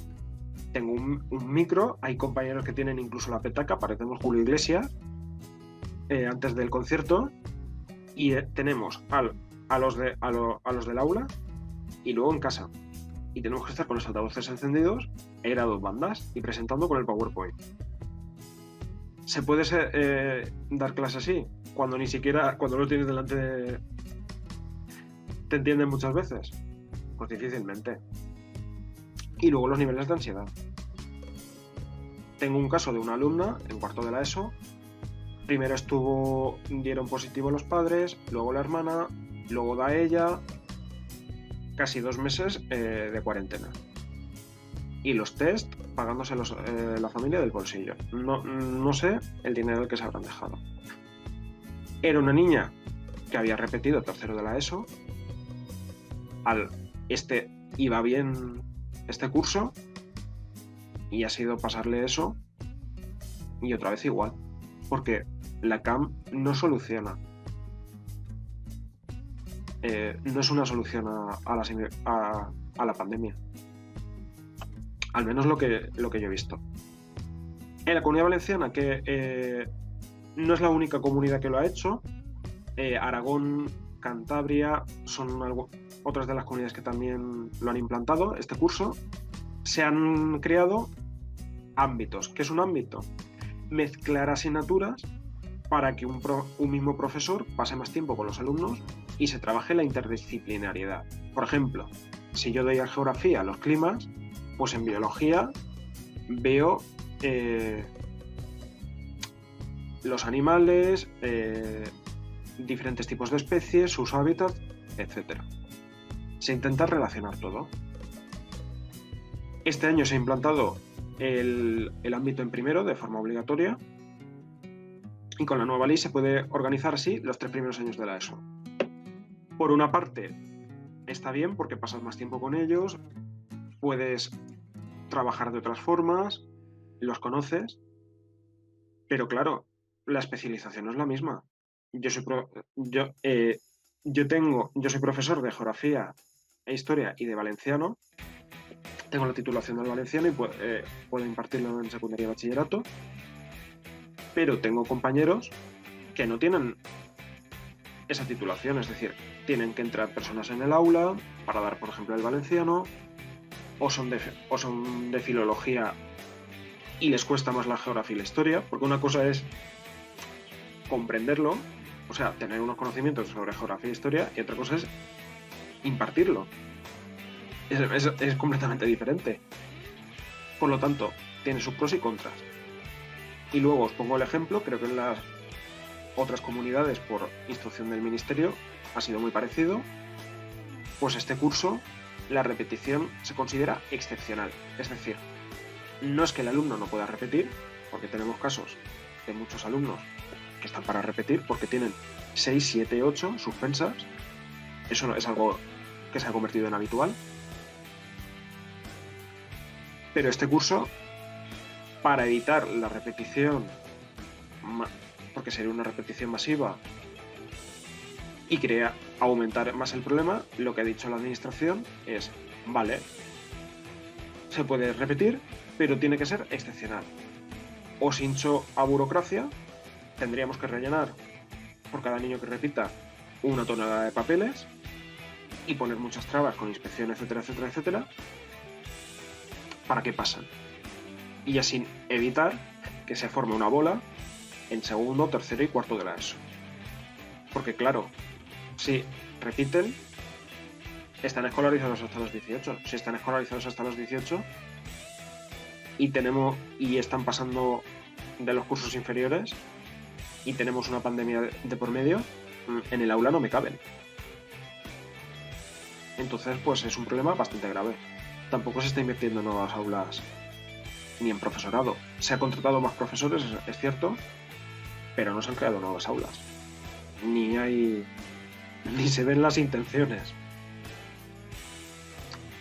tengo un micro, hay compañeros que tienen incluso la petaca, parecemos Julio Iglesias, antes del concierto, y tenemos a los del aula y luego en casa. Y tenemos que estar con los altavoces encendidos e ir a 2 bandas y presentando con el PowerPoint. ¿Se puede dar clase así? Cuando lo tienes delante ¿te entienden muchas veces? Pues difícilmente. Y luego los niveles de ansiedad. Tengo un caso de una alumna en cuarto de la ESO. Primero dieron positivo los padres, luego la hermana, luego da ella. Casi 2 meses de cuarentena. Y los test pagándose la familia del bolsillo. No sé el dinero que se habrán dejado. Era una niña que había repetido tercero de la ESO. Iba bien este curso y ha sido pasarle eso y otra vez igual. Porque la CAM no soluciona. No es una solución a la pandemia. Al menos lo que yo he visto. En la Comunidad Valenciana, que no es la única comunidad que lo ha hecho, Aragón, Cantabria son otras de las comunidades que también lo han implantado, este curso. Se han creado ámbitos. ¿Qué es un ámbito? Mezclar asignaturas para que un mismo profesor pase más tiempo con los alumnos y se trabaje la interdisciplinariedad. Por ejemplo, si yo doy a geografía los climas, pues en biología veo los animales, diferentes tipos de especies, sus hábitats, etc. Se intenta relacionar todo. Este año se ha implantado el ámbito en primero de forma obligatoria y con la nueva ley se puede organizar así los 3 primeros años de la ESO. Por una parte, está bien porque pasas más tiempo con ellos, puedes trabajar de otras formas, los conoces, pero claro, la especialización no es la misma. Yo soy profesor de geografía e historia y de valenciano. Tengo la titulación del valenciano y puedo impartirlo en secundaria y bachillerato, pero tengo compañeros que no tienen esa titulación, es decir, tienen que entrar personas en el aula para dar, por ejemplo, el valenciano, o son de filología y les cuesta más la geografía y la historia, porque una cosa es comprenderlo, o sea, tener unos conocimientos sobre geografía e historia, y otra cosa es impartirlo. Es completamente diferente. Por lo tanto, tiene sus pros y contras. Y luego os pongo el ejemplo, creo que en las otras comunidades, por instrucción del ministerio, ha sido muy parecido. Pues este curso, la repetición se considera excepcional. Es decir, no es que el alumno no pueda repetir, porque tenemos casos de muchos alumnos que están para repetir porque tienen 6, 7, 8 suspensas. Eso es algo que se ha convertido en habitual. Pero este curso, para evitar la repetición, porque sería una repetición masiva, y crea aumentar más el problema. Lo que ha dicho la administración es, vale, se puede repetir, pero tiene que ser excepcional. Os hincho a burocracia, tendríamos que rellenar por cada niño que repita una tonelada de papeles y poner muchas trabas con inspección, etcétera, etcétera, etcétera, para que pasen. Y así evitar que se forme una bola en segundo, tercero y cuarto de la ESO. Porque claro, si repiten, están escolarizados hasta los 18. Si están escolarizados hasta los 18 y están pasando de los cursos inferiores y tenemos una pandemia de por medio, en el aula no me caben. Entonces, pues es un problema bastante grave. Tampoco se está invirtiendo en nuevas aulas ni en profesorado. Se ha contratado más profesores, es cierto, pero no se han creado nuevas aulas. Ni se ven las intenciones.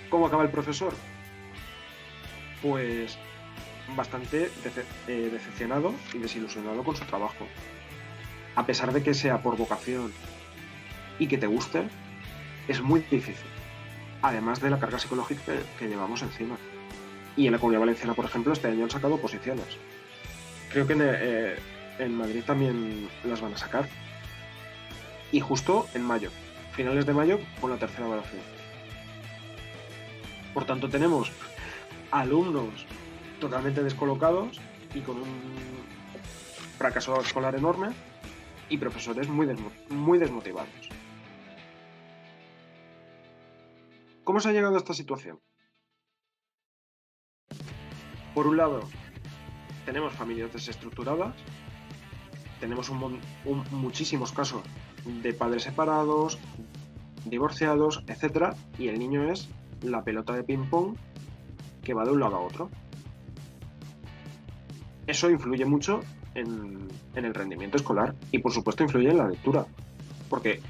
¿Cómo acaba el profesor? Pues bastante decepcionado y desilusionado con su trabajo. A pesar de que sea por vocación y que te guste, es muy difícil. Además de la carga psicológica que llevamos encima. Y en la Comunidad Valenciana, por ejemplo, este año han sacado oposiciones. Creo que en Madrid también las van a sacar. Y justo en mayo, finales de mayo, con la tercera evaluación. Por tanto, tenemos alumnos totalmente descolocados y con un fracaso escolar enorme y profesores muy desmotivados. ¿Cómo se ha llegado a esta situación? Por un lado, tenemos familias desestructuradas, tenemos muchísimos casos de padres separados, divorciados, etc. Y el niño es la pelota de ping-pong que va de un lado a otro. Eso influye mucho en el rendimiento escolar y, por supuesto, influye en la lectura, porque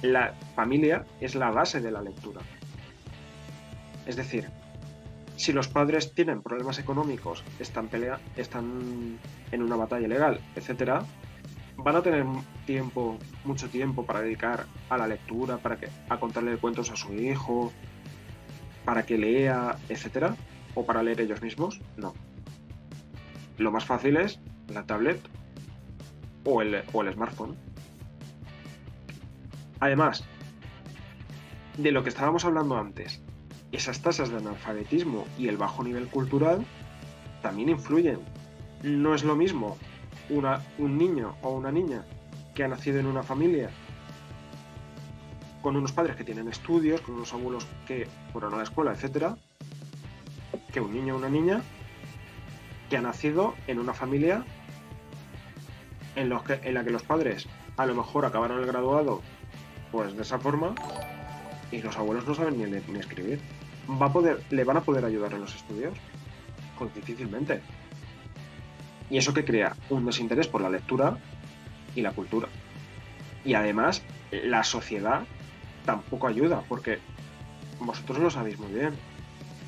la familia es la base de la lectura. Es decir, si los padres tienen problemas económicos, están en una batalla legal, etc., van a tener mucho tiempo para dedicar a la lectura, a contarle cuentos a su hijo, para que lea, etc., o para leer ellos mismos. No. Lo más fácil es la tablet o el smartphone. Además, de lo que estábamos hablando antes, esas tasas de analfabetismo y el bajo nivel cultural también influyen. No es lo mismo un niño o una niña que ha nacido en una familia con unos padres que tienen estudios, con unos abuelos que fueron a la escuela, etc., que un niño o una niña que ha nacido en una familia en la que los padres a lo mejor acabaron el graduado pues de esa forma y los abuelos no saben ni leer ni escribir. ¿Le van a poder ayudar en los estudios? Pues difícilmente. Y eso que crea un desinterés por la lectura y la cultura. Y además, la sociedad tampoco ayuda, porque vosotros lo sabéis muy bien.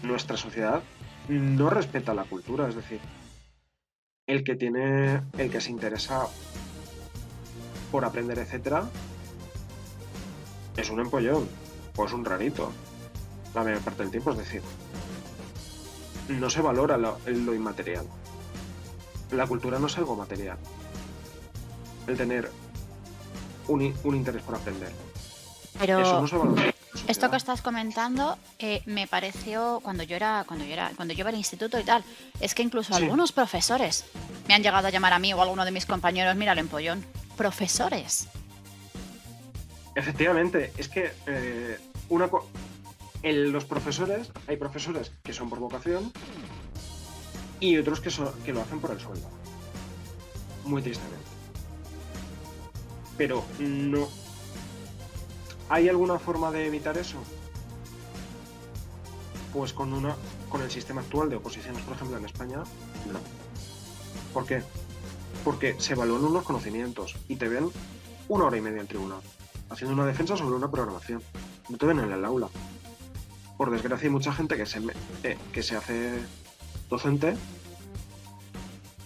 Nuestra sociedad no respeta la cultura, es decir, el que se interesa por aprender, etcétera, es un empollón o es un rarito la mayor parte del tiempo. Es decir, no se valora lo inmaterial. La cultura no es algo material. El tener un interés por aprender. Pero eso no se valora. esto que estás comentando me pareció cuando yo iba al instituto y tal, es que incluso Sí. algunos profesores me han llegado a llamar a mí o a alguno de mis compañeros, mira el empollón. Profesores. Efectivamente, es que los profesores, hay profesores que son por vocación y otros que lo hacen por el sueldo. Muy tristemente. Pero no. ¿Hay alguna forma de evitar eso? Pues con el sistema actual de oposiciones, por ejemplo, en España, no. ¿Por qué? Porque se evalúan unos conocimientos y te ven 1 hora y media en tribunal, haciendo una defensa sobre una programación. No te ven en el aula. Por desgracia, hay mucha gente que se hace docente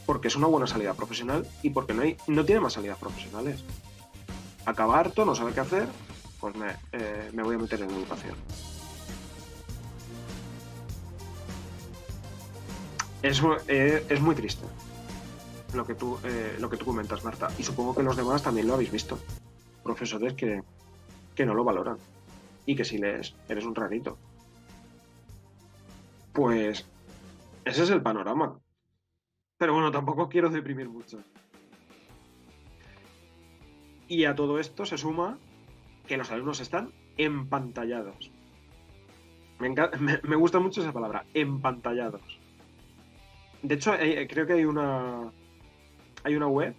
porque es una buena salida profesional y porque no tiene más salidas profesionales. acaba harto, no sabe qué hacer, pues me voy a meter en educación. Es muy triste lo que tú comentas, Marta, y supongo que los demás también lo habéis visto. Profesores que no lo valoran y que si lees eres un rarito. Pues ese es el panorama. Pero bueno, tampoco quiero deprimir mucho. Y a todo esto se suma que los alumnos están empantallados. Me gusta mucho esa palabra, empantallados. De hecho, creo que hay una web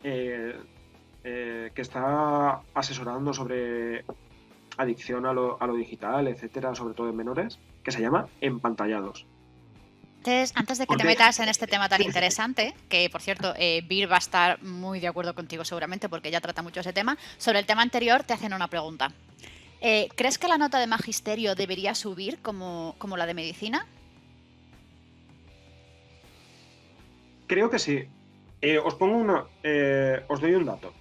que está asesorando sobre adicción a lo digital, etcétera, sobre todo en menores, que se llama Empantallados. Antes de que te metas en este tema tan interesante, que por cierto, Bir va a estar muy de acuerdo contigo seguramente porque ella trata mucho ese tema, sobre el tema anterior te hacen una pregunta. ¿Crees que la nota de magisterio debería subir como la de medicina? Creo que sí. Os doy un dato.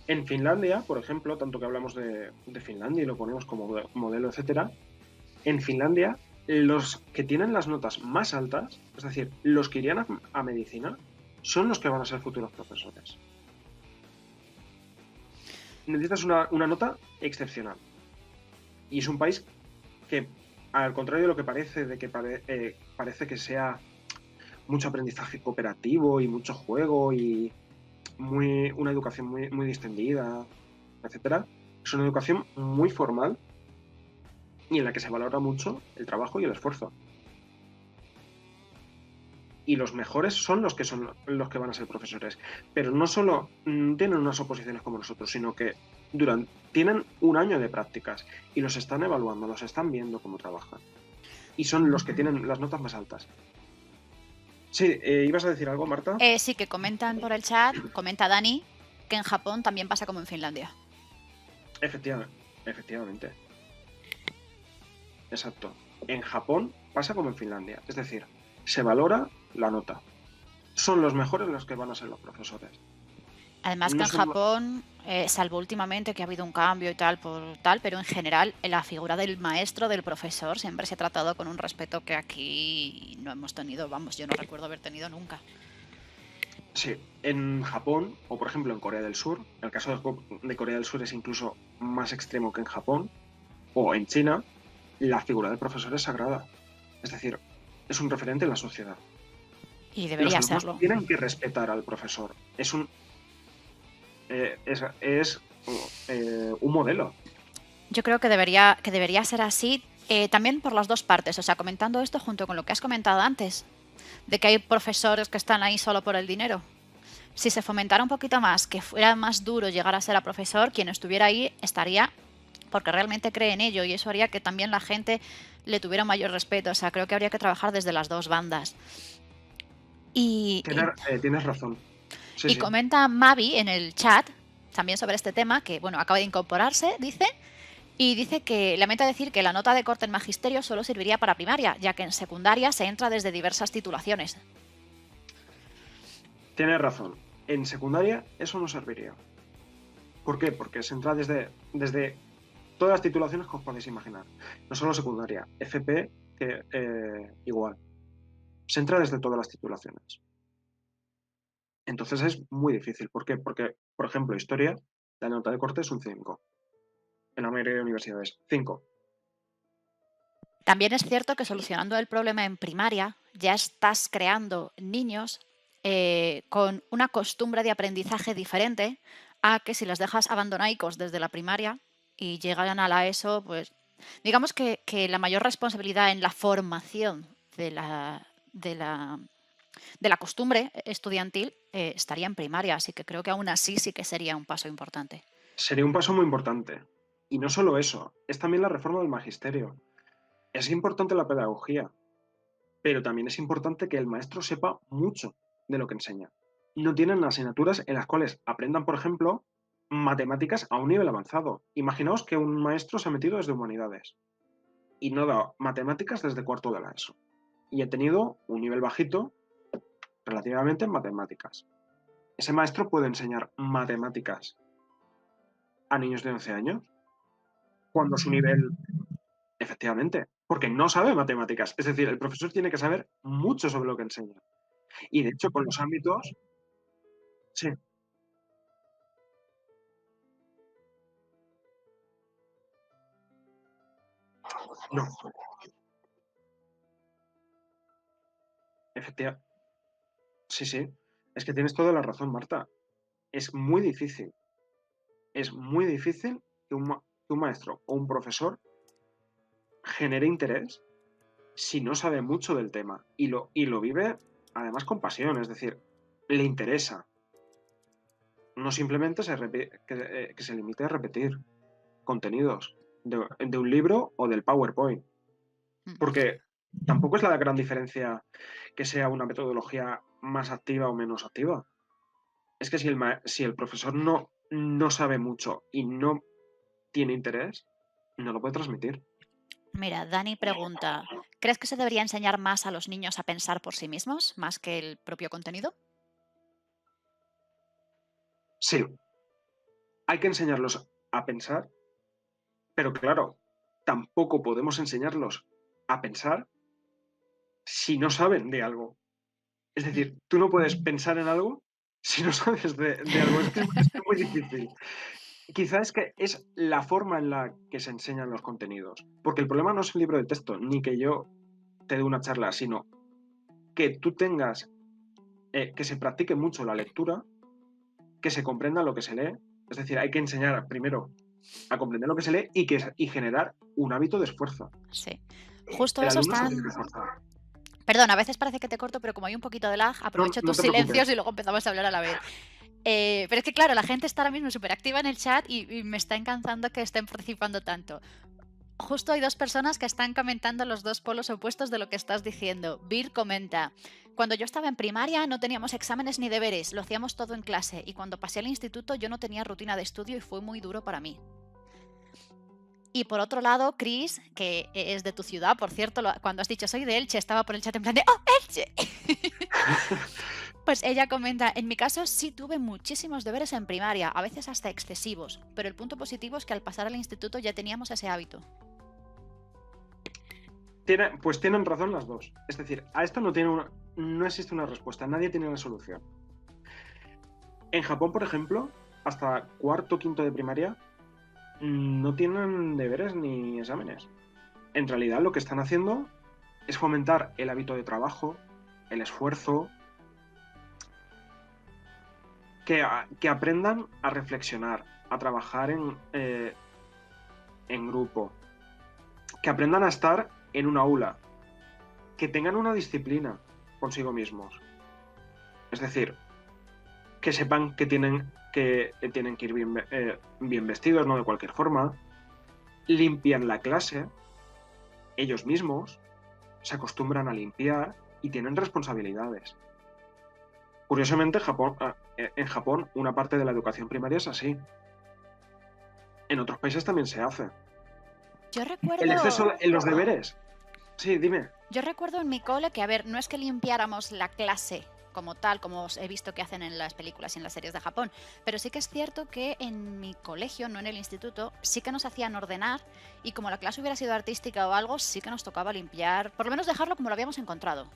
En Finlandia, por ejemplo, tanto que hablamos de Finlandia y lo ponemos como modelo, etcétera, en Finlandia los que tienen las notas más altas, es decir, los que irían a medicina, son los que van a ser futuros profesores. Necesitas una nota excepcional. Y es un país que, al contrario de lo que parece, parece que sea mucho aprendizaje cooperativo y mucho juego y una educación muy distendida, etcétera, es una educación muy formal y en la que se valora mucho el trabajo y el esfuerzo. Y los mejores son los que van a ser profesores. Pero no solo tienen unas oposiciones como nosotros, sino que tienen un año de prácticas y los están evaluando, los están viendo cómo trabajan. Y son los que tienen las notas más altas. Sí, ¿ibas a decir algo, Marta? Sí, que comentan por el chat, comenta Dani, que en Japón también pasa como en Finlandia. Efectivamente. Exacto. En Japón pasa como en Finlandia. Es decir, se valora la nota. Son los mejores los que van a ser los profesores. Además que No en son- Japón, salvo últimamente que ha habido un cambio y tal, pero en general la figura del maestro, del profesor, siempre se ha tratado con un respeto que aquí no hemos tenido, vamos, yo no recuerdo haber tenido nunca. Sí, en Japón, o por ejemplo en Corea del Sur, el caso de Corea del Sur es incluso más extremo que en Japón, o en China, la figura del profesor es sagrada. Es decir, es un referente en la sociedad. Y Los debería alumnos serlo. tienen que respetar al profesor. Es un modelo. Yo creo que debería ser así, también por las dos partes. O sea, comentando esto junto con lo que has comentado antes, de que hay profesores que están ahí solo por el dinero. Si se fomentara un poquito más, que fuera más duro llegar a ser a profesor, quien estuviera ahí estaría porque realmente cree en ello y eso haría que también la gente le tuviera mayor respeto. O sea, creo que habría que trabajar desde las dos bandas. Tienes razón. Sí, sí. Comenta Mavi en el chat también sobre este tema, que bueno, acaba de incorporarse, dice, y dice que lamenta decir que la nota de corte en magisterio solo serviría para primaria, ya que en secundaria se entra desde diversas titulaciones. Tienes razón. En secundaria eso no serviría. ¿Por qué? Porque se entra desde todas las titulaciones que os podéis imaginar. No solo secundaria, FP, igual. Se entra desde todas las titulaciones. Entonces es muy difícil. ¿Por qué? Porque, por ejemplo, historia, la nota de corte es un 5. En la mayoría de universidades, 5. También es cierto que solucionando el problema en primaria ya estás creando niños con una costumbre de aprendizaje diferente a que si les dejas abandonaicos desde la primaria y llegan a la ESO, pues digamos que la mayor responsabilidad en la formación de la costumbre estudiantil estaría en primaria, así que creo que aún así sí que sería un paso importante. Sería un paso muy importante. Y no solo eso, es también la reforma del magisterio. Es importante la pedagogía, pero también es importante que el maestro sepa mucho de lo que enseña. No tienen asignaturas en las cuales aprendan, por ejemplo, matemáticas a un nivel avanzado. Imaginaos que un maestro se ha metido desde humanidades y no da matemáticas desde cuarto de la ESO. Y ha tenido un nivel bajito relativamente en matemáticas. ese maestro puede enseñar matemáticas a niños de 11 años cuando su nivel, efectivamente, porque no sabe matemáticas. Es decir, el profesor tiene que saber mucho sobre lo que enseña. Y de hecho, con los ámbitos, sí, no, efectivamente, sí, sí. Es que tienes toda la razón, Marta. Es muy difícil, es muy difícil que un maestro o un profesor genere interés si no sabe mucho del tema y lo vive además con pasión, es decir, le interesa, no simplemente que se limite a repetir contenidos de un libro o del PowerPoint, Mm. porque tampoco es la gran diferencia que sea una metodología más activa o menos activa. Es que si el profesor no sabe mucho y no tiene interés, no lo puede transmitir. Mira, Dani pregunta, ¿crees que se debería enseñar más a los niños a pensar por sí mismos, más que el propio contenido? Sí, hay que enseñarlos a pensar, pero claro, tampoco podemos enseñarlos a pensar si no saben de algo. Es Mm. decir, tú no puedes pensar en algo si no sabes de algo. Es que es muy difícil. Quizá es que es la forma en la que se enseñan los contenidos. Porque el problema no es el libro de texto, ni que yo te dé una charla, sino que tú tengas, que se practique mucho la lectura, que se comprenda lo que se lee. Es decir, hay que enseñar primero a comprender lo que se lee y generar un hábito de esfuerzo. Sí. Justo El eso alumno se tiene que están... esforzar. Perdón, a veces parece que te corto, pero como hay un poquito de lag, No, aprovecho no tus te preocupes. silencios y luego empezamos a hablar a la vez. Pero es que, claro, la gente está ahora mismo súper activa en el chat y me está encantando que estén participando tanto. Justo hay dos personas que están comentando los dos polos opuestos de lo que estás diciendo. Bir comenta, cuando yo estaba en primaria no teníamos exámenes ni deberes, lo hacíamos todo en clase y cuando pasé al instituto yo no tenía rutina de estudio y fue muy duro para mí. Y por otro lado, Chris, que es de tu ciudad, por cierto, cuando has dicho soy de Elche, estaba por el chat en plan de ¡Oh, Elche! Pues ella comenta, en mi caso sí tuve muchísimos deberes en primaria, a veces hasta excesivos, pero el punto positivo es que al pasar al instituto ya teníamos ese hábito. Pues tienen razón las dos. Es decir, a esto no existe una respuesta, nadie tiene una solución. En Japón, por ejemplo, hasta cuarto, quinto de primaria, no tienen deberes ni exámenes. En realidad lo que están haciendo es fomentar el hábito de trabajo, el esfuerzo, que aprendan a reflexionar, a trabajar en grupo, que aprendan a estar en un aula, que tengan una disciplina consigo mismos. Es decir, que sepan que tienen que ir bien vestidos, no de cualquier forma, limpian la clase, ellos mismos se acostumbran a limpiar y tienen responsabilidades. Curiosamente, en Japón una parte de la educación primaria es así. En otros países también se hace. Yo El recuerdo, exceso en los deberes. Sí, dime. yo recuerdo en mi cole que, a ver, no es que limpiáramos la clase como tal, como os he visto que hacen en las películas y en las series de Japón, pero sí que es cierto que en mi colegio, no en el instituto, sí que nos hacían ordenar y como la clase hubiera sido artística o algo, sí que nos tocaba limpiar, por lo menos dejarlo como lo habíamos encontrado.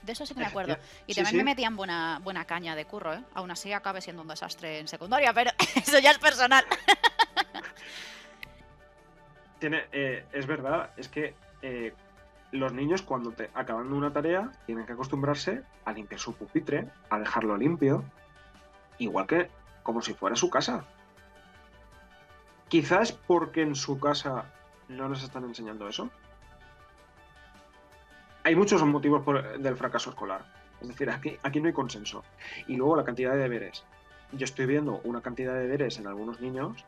De eso sí que me acuerdo. Y Sí, también me sí. metían buena caña de curro, ¿eh? Aún así acabe siendo un desastre en secundaria, pero eso ya es personal. Es verdad, es que los niños cuando acaban una tarea tienen que acostumbrarse a limpiar su pupitre, a dejarlo limpio, igual que como si fuera su casa. Quizás porque en su casa no les están enseñando eso. Hay muchos motivos del fracaso escolar. Es decir, aquí no hay consenso. Y luego la cantidad de deberes. Yo estoy viendo una cantidad de deberes en algunos niños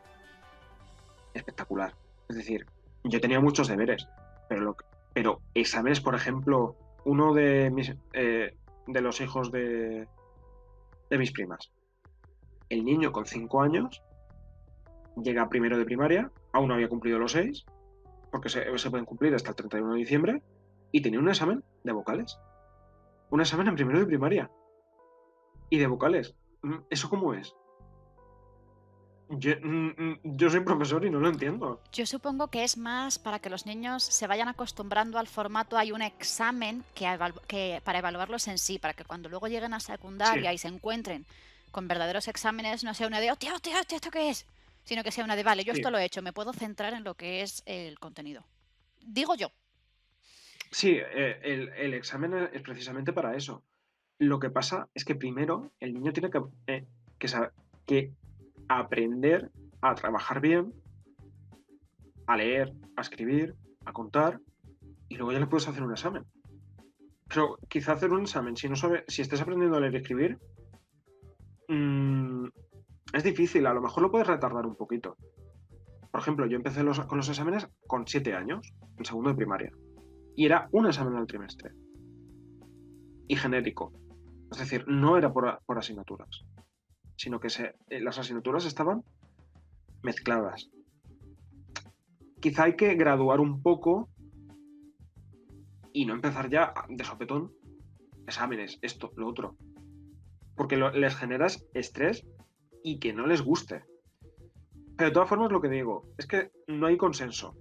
espectacular. Es decir, yo tenía muchos deberes, pero exámenes, por ejemplo, uno de los hijos de mis primas, el niño con 5 años llega a primero de primaria, aún no había cumplido los 6, porque se pueden cumplir hasta el 31 de diciembre, y tenía un examen de vocales. Un examen en primero de primaria y de vocales. ¿Eso cómo es? Yo soy profesor y no lo entiendo. Yo supongo que es más para que los niños se vayan acostumbrando al formato. Hay un examen que para evaluarlos en sí, para que cuando luego lleguen a secundaria Sí, y se encuentren con verdaderos exámenes, no sea una de, oh, tío, tío, tío, ¿esto qué es? Sino que sea una de, vale, yo esto sí. lo he hecho, me puedo centrar en lo que es el contenido. Digo yo. Sí, el examen es precisamente para eso. Lo que pasa es que primero el niño tiene que aprender a trabajar bien, a leer, a escribir, a contar, y luego ya le puedes hacer un examen. Pero quizá hacer un examen, si no sabe, si estás aprendiendo a leer y escribir, mm, es difícil, a lo mejor lo puedes retardar un poquito. Por ejemplo, yo empecé con los exámenes con 7 años, en segundo de primaria, y era un examen al trimestre, y genérico. Es decir, no era por asignaturas, sino que las asignaturas estaban mezcladas. Quizá hay que graduar un poco y no empezar ya de sopetón exámenes, esto, lo otro. Porque les generas estrés y que no les guste. Pero de todas formas, lo que digo es que no hay consenso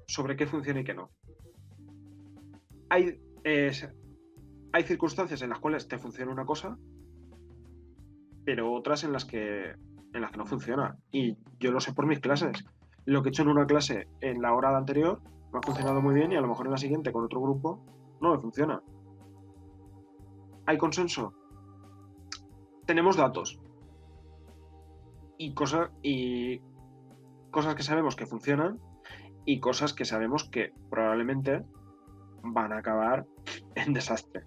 sobre qué funciona y qué no. Hay, hay circunstancias en las cuales te funciona una cosa, pero otras en las que no funciona. Y yo lo sé por mis clases. Lo que he hecho en una clase en la hora anterior me ha funcionado muy bien y a lo mejor en la siguiente con otro grupo no me funciona. ¿Hay consenso? Tenemos datos y cosas que sabemos que funcionan y cosas que sabemos que probablemente van a acabar en desastre.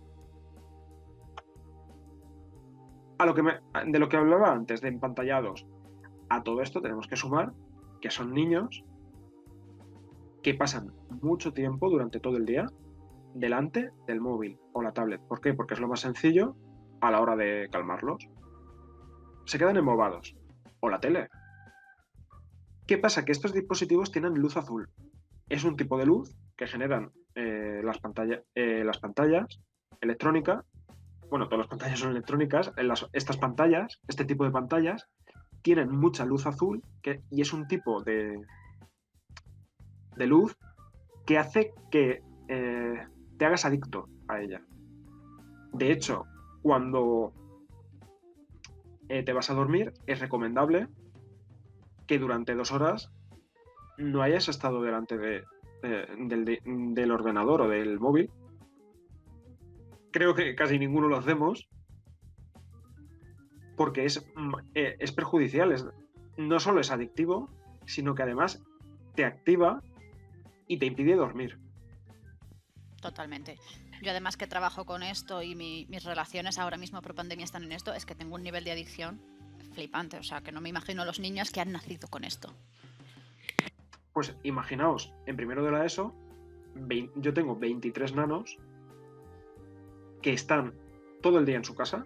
De lo que hablaba antes, de empantallados, a todo esto tenemos que sumar que son niños que pasan mucho tiempo durante todo el día delante del móvil o la tablet. ¿Por qué? Porque es lo más sencillo a la hora de calmarlos. Se quedan embobados. O la tele. ¿Qué pasa? Que estos dispositivos tienen luz azul. Es un tipo de luz que generan las pantallas electrónicas. Bueno, todas las pantallas son electrónicas. Estas pantallas, este tipo de pantallas, tienen mucha luz azul y es un tipo de luz que hace que te hagas adicto a ella. De hecho, cuando te vas a dormir, es recomendable que durante 2 horas no hayas estado delante del ordenador o del móvil. Creo que casi ninguno lo hacemos porque es perjudicial. No solo es adictivo, sino que además te activa y te impide dormir. Totalmente. Yo además que trabajo con esto y mis relaciones ahora mismo por pandemia están en esto, es que tengo un nivel de adicción flipante. O sea, que no me imagino los niños que han nacido con esto. Pues imaginaos, en primero de la ESO, yo tengo 23 nanos que están todo el día en su casa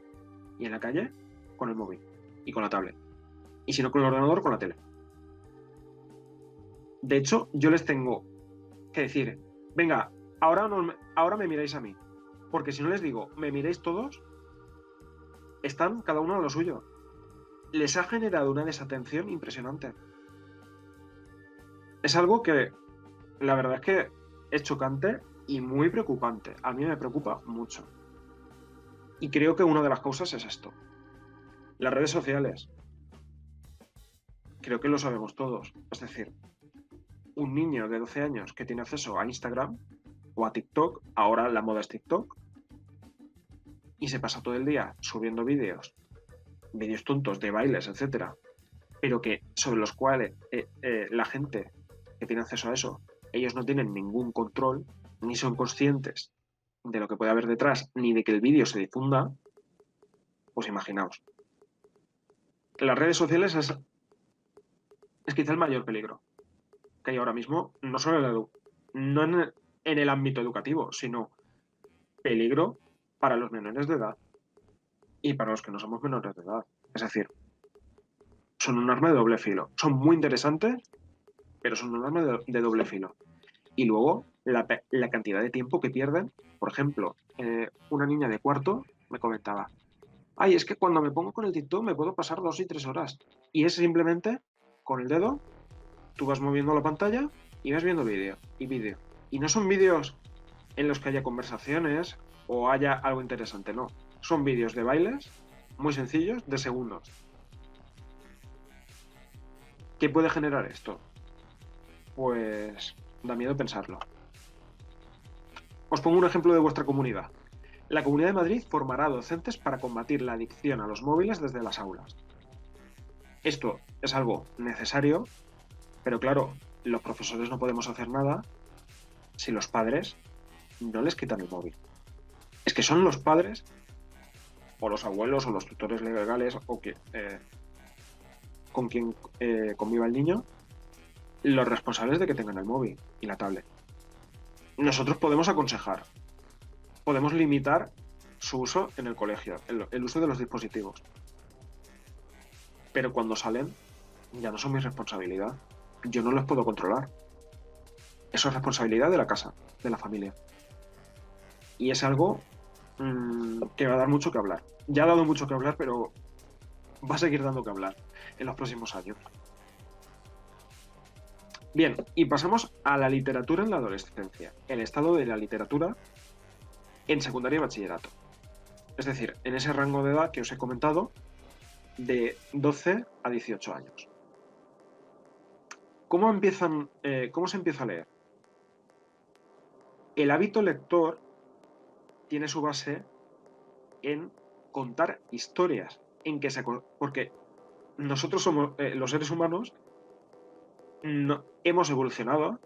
y en la calle con el móvil y con la tablet. Y si no con el ordenador, con la tele. De hecho, yo les tengo que decir, venga, ahora me miráis a mí. Porque si no les digo, me miréis todos, están cada uno a lo suyo. Les ha generado una desatención impresionante. Es algo que la verdad es que es chocante y muy preocupante. A mí me preocupa mucho. Y creo que una de las causas es esto. Las redes sociales. Creo que lo sabemos todos. Es decir, un niño de 12 años que tiene acceso a Instagram o a TikTok, ahora la moda es TikTok, y se pasa todo el día subiendo vídeos tontos de bailes, etcétera, pero que sobre los cuales la gente que tiene acceso a eso, ellos no tienen ningún control, ni son conscientes de lo que puede haber detrás, ni de que el vídeo se difunda, pues imaginaos. Las redes sociales es quizá el mayor peligro que hay ahora mismo, no solo no en el ámbito educativo, sino peligro para los menores de edad y para los que no somos menores de edad. Es decir, son un arma de doble filo. Son muy interesantes, pero son un arma de doble filo. Y luego, la cantidad de tiempo que pierden. Por ejemplo, una niña de cuarto me comentaba, Ay, es que cuando me pongo con el TikTok me puedo pasar 2 y 3 horas. Y es simplemente con el dedo, tú vas moviendo la pantalla y vas viendo vídeo y vídeo. Y no son vídeos en los que haya conversaciones o haya algo interesante, no. Son vídeos de bailes muy sencillos, de segundos. ¿Qué puede generar esto? Pues da miedo pensarlo. Os pongo un ejemplo de vuestra comunidad. La Comunidad de Madrid formará docentes para combatir la adicción a los móviles desde las aulas. Esto es algo necesario, pero claro, los profesores no podemos hacer nada si los padres no les quitan el móvil. Es que son los padres, o los abuelos, o los tutores legales, o que, con quien conviva el niño, los responsables de que tengan el móvil y la tablet. Nosotros podemos aconsejar, podemos limitar su uso en el colegio, el uso de los dispositivos. Pero cuando salen, ya no son mi responsabilidad. Yo no los puedo controlar. Eso es responsabilidad de la casa, de la familia. Y es algo que va a dar mucho que hablar. Ya ha dado mucho que hablar, pero va a seguir dando que hablar en los próximos años. Bien, y pasamos a la literatura en la adolescencia. El estado de la literatura en secundaria y bachillerato. Es decir, en ese rango de edad que os he comentado, de 12 a 18 años. ¿Cómo se empieza a leer? El hábito lector tiene su base en contar historias, porque nosotros somos los seres humanos, hemos evolucionado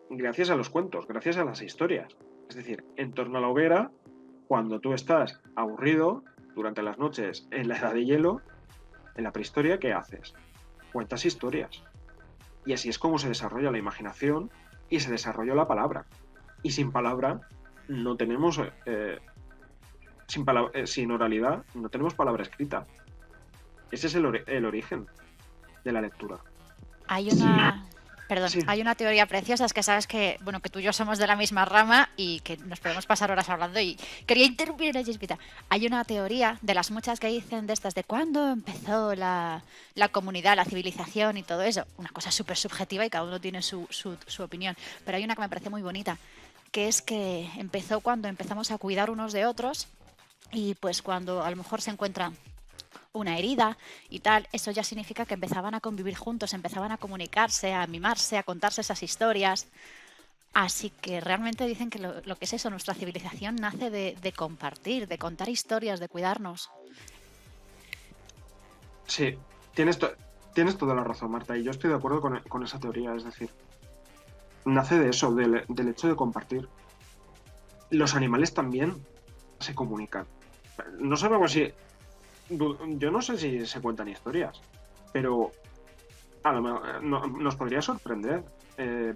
gracias a los cuentos, gracias a las historias. Es decir, en torno a la hoguera, cuando tú estás aburrido durante las noches en la edad de hielo, en la prehistoria, ¿qué haces? Cuentas historias. Y así es como se desarrolla la imaginación y se desarrolla la palabra. Y sin palabra no tenemos, sin oralidad no tenemos palabra escrita. Ese es el origen de la lectura. Hay una... Perdón, Sí. hay una teoría preciosa, es que sabes que, bueno, que tú y yo somos de la misma rama y que nos podemos pasar horas hablando y quería interrumpir a Jespita. Hay una teoría de las muchas que dicen de estas de cuándo empezó la comunidad, la civilización y todo eso. Una cosa súper subjetiva y cada uno tiene su opinión. Pero hay una que me parece muy bonita, que es que empezó cuando empezamos a cuidar unos de otros y pues cuando a lo mejor se encuentran una herida y tal, eso ya significa que empezaban a convivir juntos, empezaban a comunicarse, a mimarse, a contarse esas historias. Así que realmente dicen que lo que es eso, nuestra civilización nace de compartir, de contar historias, de cuidarnos. Sí, tienes toda la razón, Marta, y yo estoy de acuerdo con esa teoría, es decir, nace de eso, del hecho de compartir. Los animales también se comunican. No sabemos si... Yo no sé si se cuentan historias, pero a lo mejor nos podría sorprender,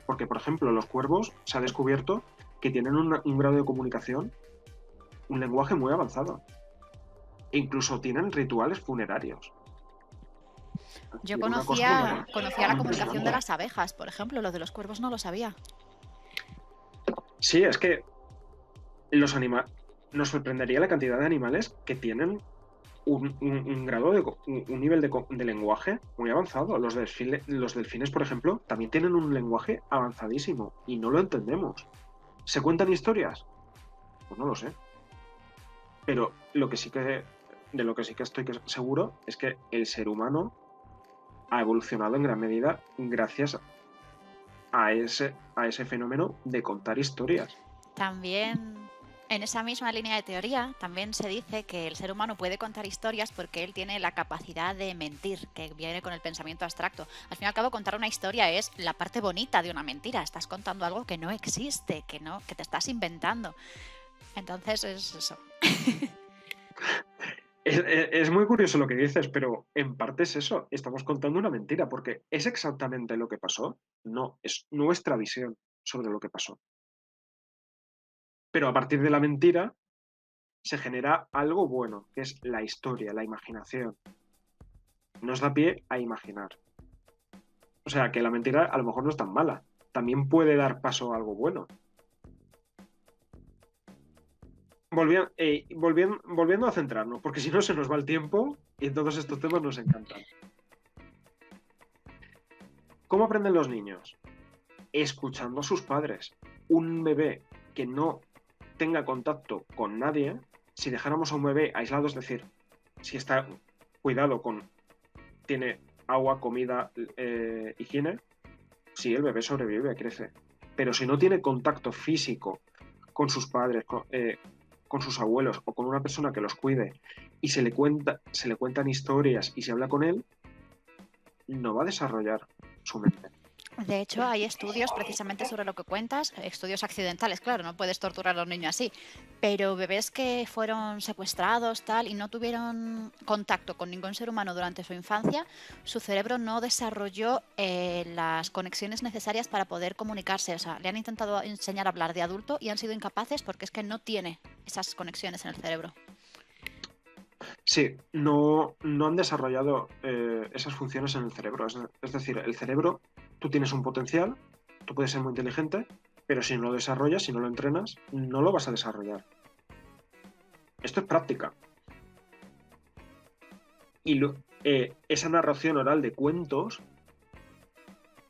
porque, por ejemplo, los cuervos se ha descubierto que tienen un grado de comunicación, un lenguaje muy avanzado. E incluso tienen rituales funerarios. Yo Una cosa conocía la comunicación impresionante. de las abejas, por ejemplo, lo de los cuervos no lo sabía. Sí, es que nos sorprendería la cantidad de animales que tienen un grado un nivel de lenguaje muy avanzado. Los delfines, por ejemplo, también tienen un lenguaje avanzadísimo y no lo entendemos. ¿Se cuentan historias? Pues no lo sé. Pero de lo que sí que estoy seguro es que el ser humano ha evolucionado en gran medida gracias a ese fenómeno de contar historias. También en esa misma línea de teoría también se dice que el ser humano puede contar historias porque él tiene la capacidad de mentir, que viene con el pensamiento abstracto. Al fin y al cabo, contar una historia es la parte bonita de una mentira. Estás contando algo que no existe, que te estás inventando. Entonces es eso. Es muy curioso lo que dices, pero en parte es eso. Estamos contando una mentira, porque ¿es exactamente lo que pasó? No, es nuestra visión sobre lo que pasó. Pero a partir de la mentira se genera algo bueno, que es la historia, la imaginación. Nos da pie a imaginar. O sea, que la mentira a lo mejor no es tan mala. También puede dar paso a algo bueno. Volviendo a centrarnos, porque si no se nos va el tiempo y todos estos temas nos encantan. ¿Cómo aprenden los niños? Escuchando a sus padres. Un bebé que no tenga contacto con nadie, si dejáramos a un bebé aislado, es decir, si está cuidado tiene agua, comida, higiene, sí, el bebé sobrevive, crece. Pero si no tiene contacto físico con sus padres, con sus abuelos o con una persona que los cuide y se le cuentan historias y se habla con él, no va a desarrollar su mente. De hecho, hay estudios precisamente sobre lo que cuentas, estudios accidentales, claro, no puedes torturar a un niño así, pero bebés que fueron secuestrados tal y no tuvieron contacto con ningún ser humano durante su infancia, su cerebro no desarrolló las conexiones necesarias para poder comunicarse. O sea, le han intentado enseñar a hablar de adulto y han sido incapaces porque es que no tiene esas conexiones en el cerebro. Sí, no han desarrollado esas funciones en el cerebro. Es decir, el cerebro, tú tienes un potencial, tú puedes ser muy inteligente, pero si no lo desarrollas, si no lo entrenas, no lo vas a desarrollar. Esto es práctica. Y esa narración oral de cuentos,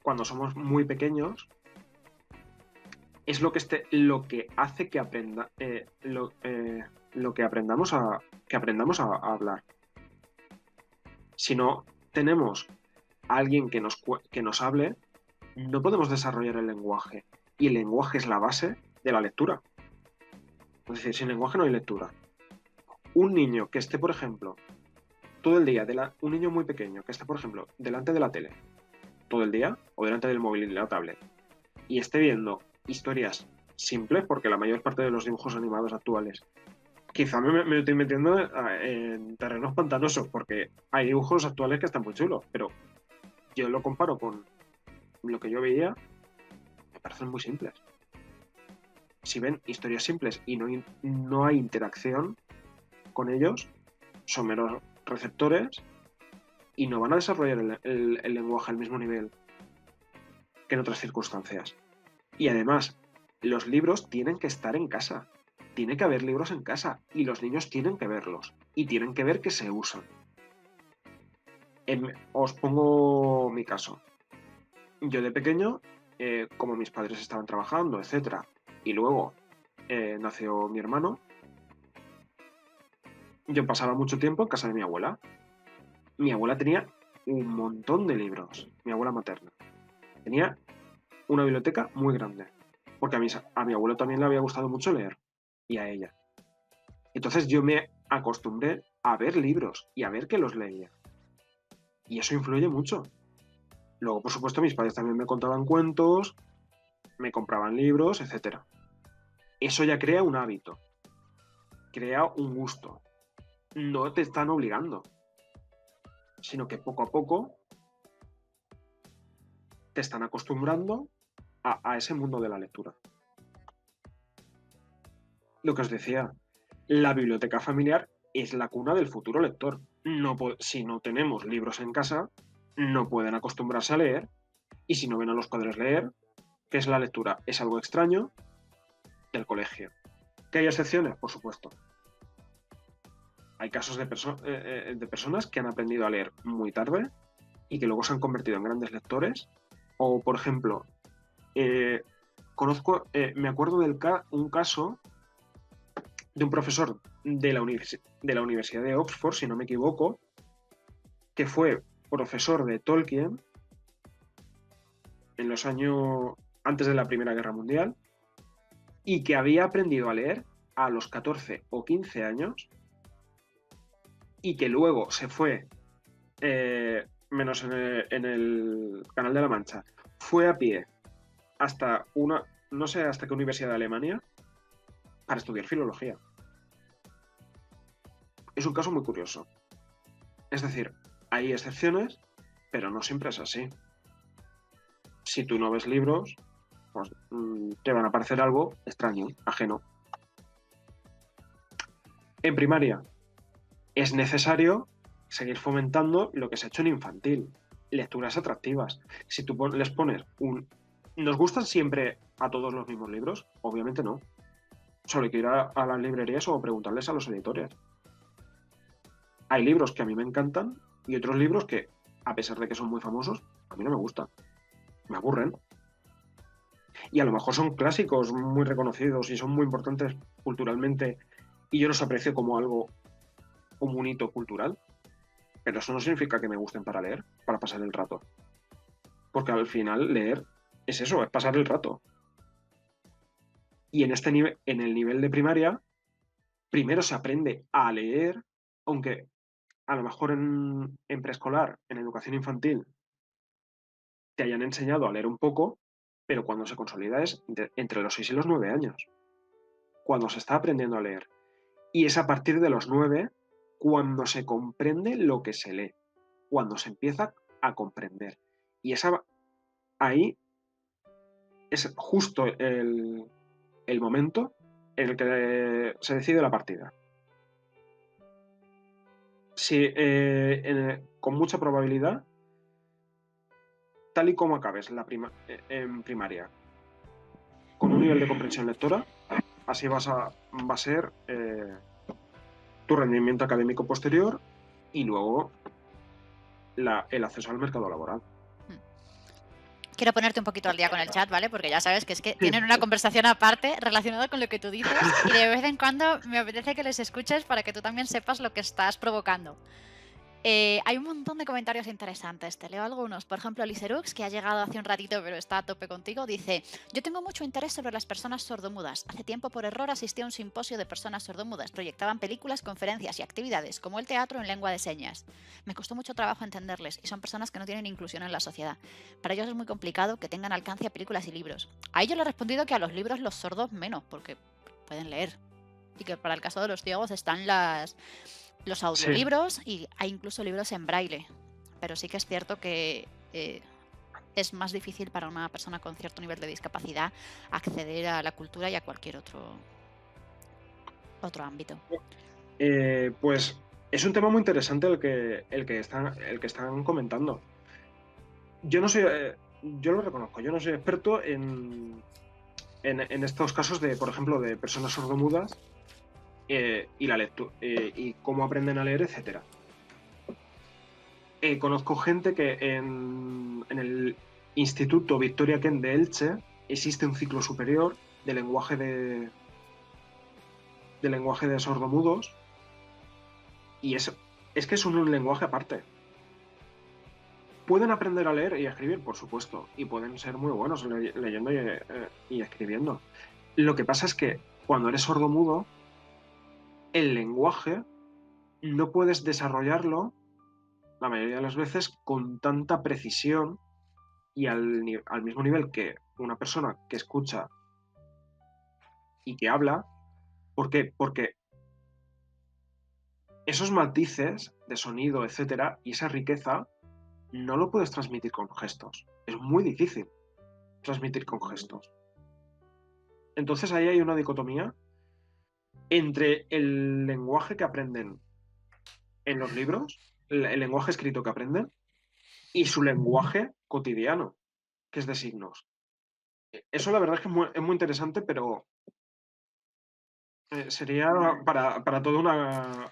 cuando somos muy pequeños, es lo que hace que aprendamos a hablar. Si no tenemos a alguien que nos hable, no podemos desarrollar el lenguaje. Y el lenguaje es la base de la lectura. Es decir, sin lenguaje no hay lectura. Un niño que esté, por ejemplo, todo el día, un niño muy pequeño que esté, por ejemplo, delante de la tele, todo el día, o delante del móvil y de la tablet, y esté viendo historias simples, porque la mayor parte de los dibujos animados actuales, quizá me estoy metiendo en terrenos pantanosos, porque hay dibujos actuales que están muy chulos, pero yo lo comparo con lo que yo veía, me parecen muy simples. Si ven historias simples y no hay interacción con ellos, son meros receptores y no van a desarrollar el lenguaje al mismo nivel que en otras circunstancias. Y además, los libros tienen que estar en casa. Tiene que haber libros en casa y los niños tienen que verlos y tienen que ver que se usan. Os pongo mi caso. Yo de pequeño, como mis padres estaban trabajando, etc., y luego nació mi hermano, yo pasaba mucho tiempo en casa de mi abuela. Mi abuela tenía un montón de libros, mi abuela materna. Tenía una biblioteca muy grande, porque a mi abuelo también le había gustado mucho leer, y a ella. Entonces yo me acostumbré a ver libros y a ver que los leía. Y eso influye mucho. Luego, por supuesto, mis padres también me contaban cuentos, me compraban libros, etc. Eso ya crea un hábito, crea un gusto. No te están obligando, sino que poco a poco te están acostumbrando a ese mundo de la lectura. Lo que os decía, la biblioteca familiar es la cuna del futuro lector. Si no tenemos libros en casa, no pueden acostumbrarse a leer, y si no ven a los padres leer, ¿qué es la lectura? Es algo extraño del colegio. ¿Que hay excepciones? Por supuesto. Hay casos de personas que han aprendido a leer muy tarde y que luego se han convertido en grandes lectores. O, por ejemplo, me acuerdo de un caso de un profesor de la Universidad de Oxford, si no me equivoco, que fue profesor de Tolkien en los años antes de la Primera Guerra Mundial y que había aprendido a leer a los 14 o 15 años y que luego se fue, menos en el Canal de la Mancha, fue a pie hasta no sé hasta qué universidad de Alemania para estudiar filología. Es un caso muy curioso. Es decir, hay excepciones, pero no siempre es así. Si tú no ves libros, pues te van a parecer algo extraño, ajeno. En primaria, es necesario seguir fomentando lo que se ha hecho en infantil. Lecturas atractivas. Si tú les pones ¿Nos gustan siempre a todos los mismos libros? Obviamente no. solo hay que ir a las librerías o preguntarles a los editores. Hay libros que a mí me encantan y otros libros que, a pesar de que son muy famosos, a mí no me gustan. Me aburren. Y a lo mejor son clásicos muy reconocidos y son muy importantes culturalmente y yo los aprecio como algo, como un hito cultural. Pero eso no significa que me gusten para leer, para pasar el rato. Porque al final leer es eso, es pasar el rato. Y en este nivel, en el nivel de primaria, primero se aprende a leer, aunque a lo mejor en preescolar, en educación infantil, te hayan enseñado a leer un poco, pero cuando se consolida es entre los 6 y los 9 años, cuando se está aprendiendo a leer. Y es a partir de los 9 cuando se comprende lo que se lee, cuando se empieza a comprender. Y ahí es justo el momento en el que se decide la partida. Si, con mucha probabilidad, tal y como acabes en primaria, con un nivel de comprensión lectora, así va a ser tu rendimiento académico posterior y luego el acceso al mercado laboral. Quiero ponerte un poquito al día con el chat, ¿vale? Porque ya sabes que es que tienen una conversación aparte relacionada con lo que tú dices y de vez en cuando me apetece que les escuches para que tú también sepas lo que estás provocando. Hay un montón de comentarios interesantes, te leo algunos. Por ejemplo, Liserux, que ha llegado hace un ratito pero está a tope contigo, dice: yo tengo mucho interés sobre las personas sordomudas. Hace tiempo por error asistí a un simposio de personas sordomudas. Proyectaban películas, conferencias y actividades, como el teatro en lengua de señas. Me costó mucho trabajo entenderles y son personas que no tienen inclusión en la sociedad. Para ellos es muy complicado que tengan alcance a películas y libros. A ellos le he respondido que a los libros los sordos menos, porque pueden leer. Y que para el caso de los ciegos están los audiolibros y hay incluso libros en braille. Pero sí que es cierto que es más difícil para una persona con cierto nivel de discapacidad acceder a la cultura y a cualquier otro ámbito. Pues es un tema muy interesante el que están comentando. Yo no soy, yo lo reconozco, yo no soy experto en estos casos de, por ejemplo, de personas sordomudas y la lectura y cómo aprenden a leer, etcétera. Conozco gente que en el Instituto Victoria Kent de Elche existe un ciclo superior de lenguaje de sordomudos y es que es un lenguaje aparte. Pueden aprender a leer y a escribir, por supuesto, y pueden ser muy buenos leyendo y escribiendo. Lo que pasa es que cuando eres sordomudo, el lenguaje no puedes desarrollarlo la mayoría de las veces con tanta precisión y al mismo nivel que una persona que escucha y que habla. ¿Por qué? Porque esos matices de sonido, etcétera, y esa riqueza no lo puedes transmitir con gestos. Es muy difícil transmitir con gestos. Entonces ahí hay una dicotomía entre el lenguaje que aprenden en los libros, el lenguaje escrito que aprenden, y su lenguaje cotidiano, que es de signos. Eso la verdad es que es muy interesante, pero sería para toda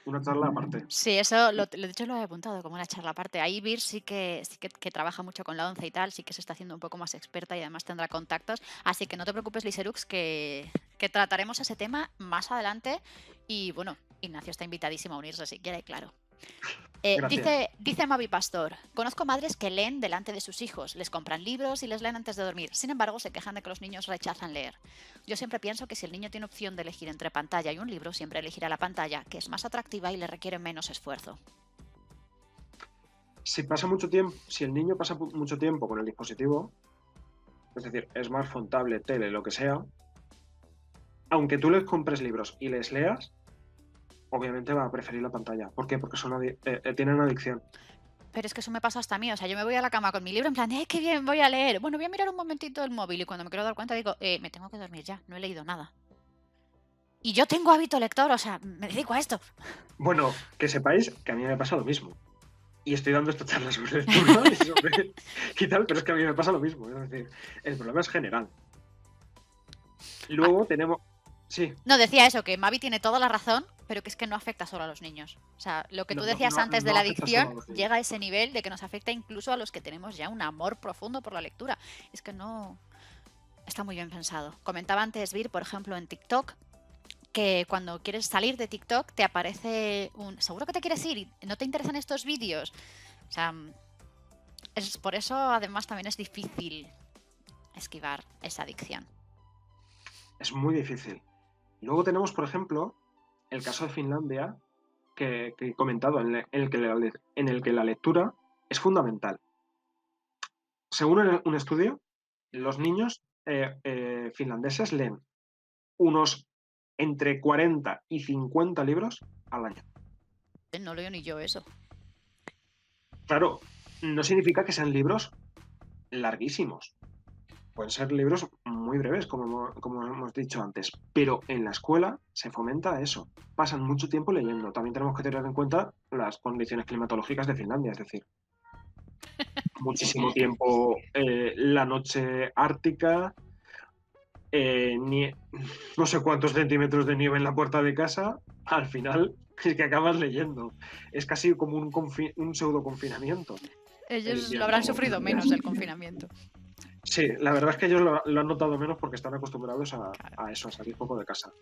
una charla aparte. Sí, eso de hecho lo he apuntado como una charla aparte. Ahí Vir sí que trabaja mucho con la ONCE y tal, sí que se está haciendo un poco más experta y además tendrá contactos. Así que no te preocupes, Liserux, que trataremos ese tema más adelante. Y bueno, Ignacio está invitadísimo a unirse si quiere, claro. Dice Mavi Pastor: conozco madres que leen delante de sus hijos, les compran libros y les leen antes de dormir. Sin embargo, se quejan de que los niños rechazan leer. Yo siempre pienso que si el niño tiene opción de elegir entre pantalla y un libro, siempre elegirá la pantalla, que es más atractiva y le requiere menos esfuerzo. Si el niño pasa mucho tiempo con el dispositivo, es decir, smartphone, tablet, tele, lo que sea, aunque tú les compres libros y les leas, obviamente va a preferir la pantalla. ¿Por qué? Porque tienen adicción. Pero es que eso me pasa hasta a mí. O sea, yo me voy a la cama con mi libro en plan, qué bien, voy a leer. Bueno, voy a mirar un momentito el móvil y cuando me quiero dar cuenta digo, me tengo que dormir ya, no he leído nada. Y yo tengo hábito lector, o sea, me dedico a esto. Bueno, que sepáis que a mí me pasa lo mismo. Y estoy dando esta charla sobre lectura y tal, pero es que a mí me pasa lo mismo. Es decir, el problema es general. Luego tenemos... Sí, No, decía eso, que Mavi tiene toda la razón, pero que es que no afecta solo a los niños. O sea, lo que tú no, decías antes de no la afecta solo adicción a los niños. llega a ese nivel de que nos afecta incluso a los que tenemos ya un amor profundo por la lectura. Es que no... Está muy bien pensado. Comentaba antes Vir, por ejemplo, en TikTok, que cuando quieres salir de TikTok te aparece un... Seguro que te quieres ir y no te interesan estos vídeos. O sea, es por eso además también es difícil esquivar esa adicción. Es muy difícil. Luego tenemos, por ejemplo, el caso de Finlandia, que he comentado, en el que la lectura es fundamental. Según un estudio, los niños finlandeses leen unos entre 40 y 50 libros al año. No leo ni yo eso. Claro, no significa que sean libros larguísimos. Pueden ser libros muy breves, como hemos dicho antes, pero en la escuela se fomenta eso. Pasan mucho tiempo leyendo. También tenemos que tener en cuenta las condiciones climatológicas de Finlandia, es decir, muchísimo tiempo la noche ártica, no sé cuántos centímetros de nieve en la puerta de casa, al final es que acabas leyendo. Es casi como un pseudo confinamiento el Ellos lo invierno. habrán sufrido menos el confinamiento. Sí, la verdad es que ellos lo han notado menos porque están acostumbrados Claro. a eso, a salir poco de casa.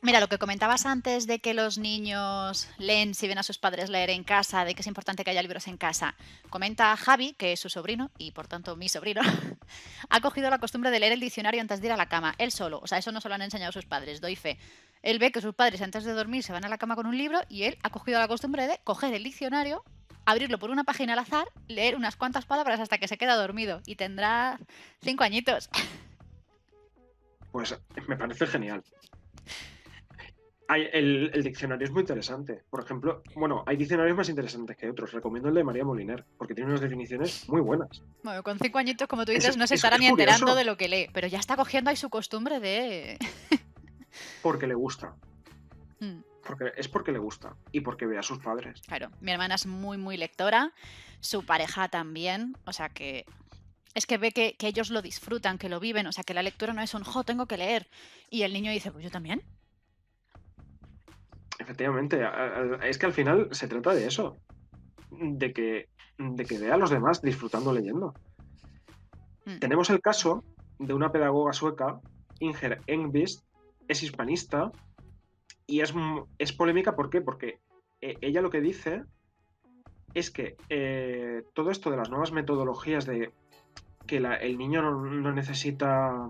Mira, lo que comentabas antes de que los niños leen si ven a sus padres leer en casa, de que es importante que haya libros en casa. Comenta Javi, que es su sobrino, y por tanto mi sobrino, ha cogido la costumbre de leer el diccionario antes de ir a la cama, él solo. O sea, eso no se lo han enseñado sus padres, doy fe. Él ve que sus padres antes de dormir se van a la cama con un libro y él ha cogido la costumbre de coger el diccionario, abrirlo por una página al azar, leer unas cuantas palabras hasta que se queda dormido. Y tendrá 5 añitos. Pues me parece genial. El diccionario es muy interesante. Por ejemplo, bueno, hay diccionarios más interesantes que otros. Recomiendo el de María Moliner, porque tiene unas definiciones muy buenas. Bueno, con 5 añitos, como tú dices, no se Es estará ni enterando curioso, de lo que lee, pero ya está cogiendo ahí su costumbre de... porque le gusta. Mm, Porque le gusta y porque ve a sus padres. claro, mi hermana es muy, muy lectora, su pareja también, o sea que es que ve que ellos lo disfrutan, que lo viven, o sea que la lectura no es un, jo, tengo que leer. Y el niño dice, pues yo también. Efectivamente, es que al final se trata de eso, de que vea a los demás disfrutando leyendo. Mm, Tenemos el caso de una pedagoga sueca, Inger Engvist, es hispanista y es polémica. ¿Por qué? Porque ella lo que dice es que todo esto de las nuevas metodologías de que el niño no necesita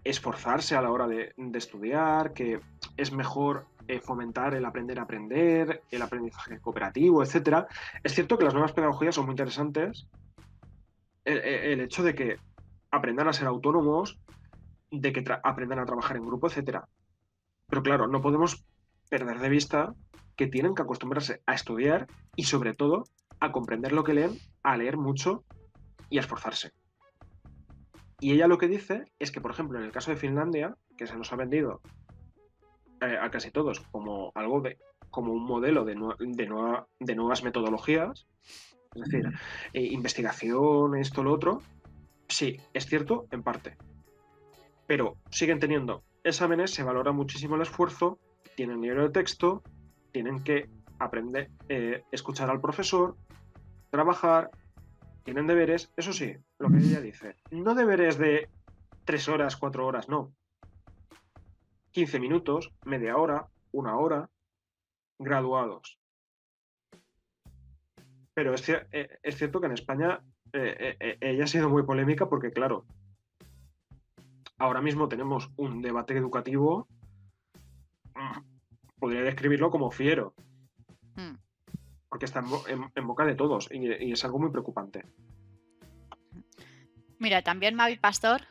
esforzarse a la hora de estudiar, que es mejor fomentar el aprender a aprender, el aprendizaje cooperativo, etcétera. Es cierto que las nuevas pedagogías son muy interesantes. El hecho de que aprendan a ser autónomos, de que aprendan a trabajar en grupo, etcétera. Pero claro, no podemos perder de vista que tienen que acostumbrarse a estudiar y sobre todo a comprender lo que leen, a leer mucho y a esforzarse. Y ella lo que dice es que, por ejemplo, en el caso de Finlandia, que se nos ha vendido a casi todos como algo como un modelo de nuevas metodologías, es decir, investigación, esto, lo otro, sí, es cierto en parte, pero siguen teniendo exámenes, se valora muchísimo el esfuerzo, tienen libro de texto, tienen que aprender, escuchar al profesor, trabajar, tienen deberes, eso sí, lo que ella dice, no deberes de 3 horas, 4 horas, no. 15 minutos, media hora, una hora, graduados. Pero es cierto que en España ella ha sido muy polémica porque, claro, ahora mismo tenemos un debate educativo, podría describirlo como fiero, mm. porque está en boca de todos y es algo muy preocupante. Mira, también Mavi Pastor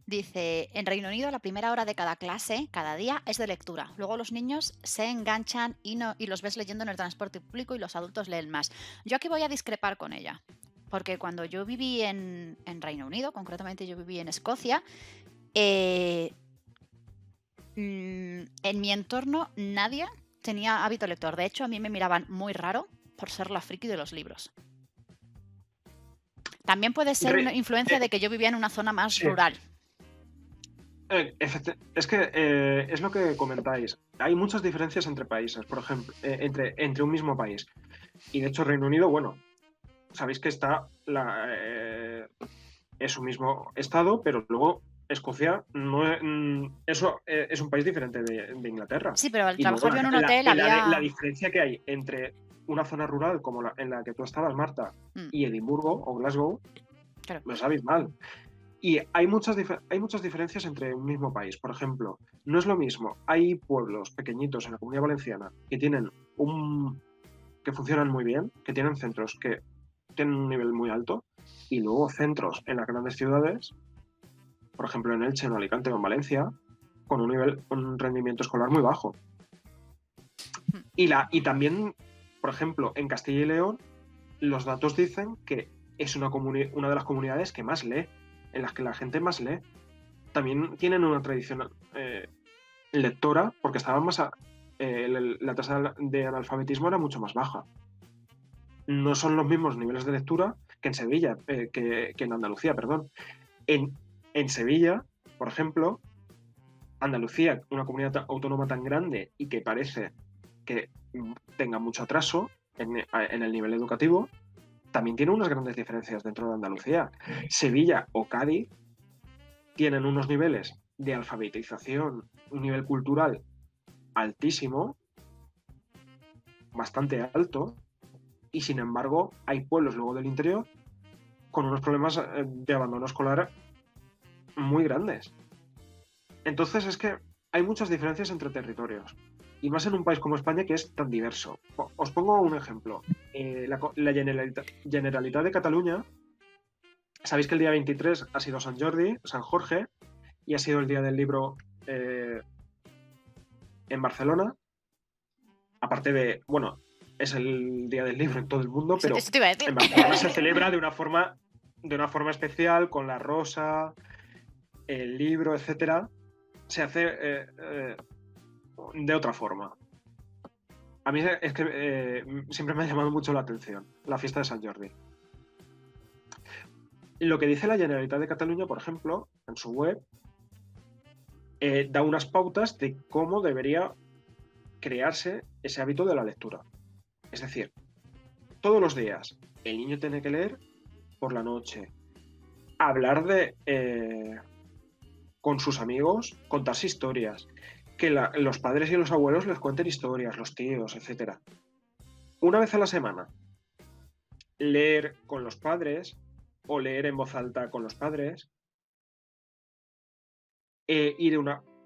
dice, en Reino Unido la primera hora de cada clase, cada día, es de lectura. Luego los niños se enganchan y los ves leyendo en el transporte público y los adultos leen más. Yo aquí voy a discrepar con ella, porque cuando yo viví en Reino Unido, concretamente yo viví en Escocia, en mi entorno nadie tenía hábito lector. De hecho, a mí me miraban muy raro por ser la friki de los libros. También puede ser una influencia de que yo vivía en una zona más Sí, rural. Es que es lo que comentáis. Hay muchas diferencias entre países, por ejemplo, entre un mismo país. Y de hecho, Reino Unido, bueno, sabéis que es un mismo estado, pero luego Escocia no es un país diferente de Inglaterra. Sí, pero al Y luego trabajar yo en un hotel la había... diferencia que hay entre una zona rural como en la que tú estabas, Marta, Mm, y Edimburgo o Glasgow, claro. es abismal. Y hay muchas diferencias entre un mismo país. Por ejemplo, no es lo mismo. Hay pueblos pequeñitos en la Comunidad Valenciana que funcionan muy bien, que tienen centros que tienen un nivel muy alto, y luego centros en las grandes ciudades, por ejemplo en Elche, en Alicante o en Valencia, con un rendimiento escolar muy bajo. Mm. Y también, por ejemplo, en Castilla y León, los datos dicen que es una de las comunidades que más lee, en las que la gente más lee. También tienen una tradición lectora, porque la tasa de analfabetismo era mucho más baja. No son los mismos niveles de lectura que en Sevilla, que en Andalucía, perdón. En Sevilla, por ejemplo, Andalucía, una comunidad autónoma tan grande y que parece que tenga mucho atraso en el nivel educativo, también tiene unas grandes diferencias dentro de Andalucía. Sevilla o Cádiz tienen unos niveles de alfabetización, un nivel cultural altísimo, bastante alto, y sin embargo hay pueblos luego del interior con unos problemas de abandono escolar muy grandes. Entonces es que hay muchas diferencias entre territorios, y más en un país como España que es tan diverso. Os pongo un ejemplo. La Generalitat de Cataluña, sabéis que el día 23 ha sido San Jordi, San Jorge, y ha sido el día del libro en Barcelona. Aparte de, bueno, es el día del libro en todo el mundo, pero Eso te iba a decir. en Barcelona se celebra de una forma especial, con la rosa, el libro, etcétera. Se hace de otra forma. A mí es que siempre me ha llamado mucho la atención la fiesta de San Jordi. Lo que dice la Generalitat de Cataluña, por ejemplo, en su web, da unas pautas de cómo debería crearse ese hábito de la lectura. Es decir, todos los días el niño tiene que leer por la noche, hablar con sus amigos, contarse historias, que los padres y los abuelos les cuenten historias, los tíos, etc. Una vez a la semana, leer con los padres o leer en voz alta con los padres, ir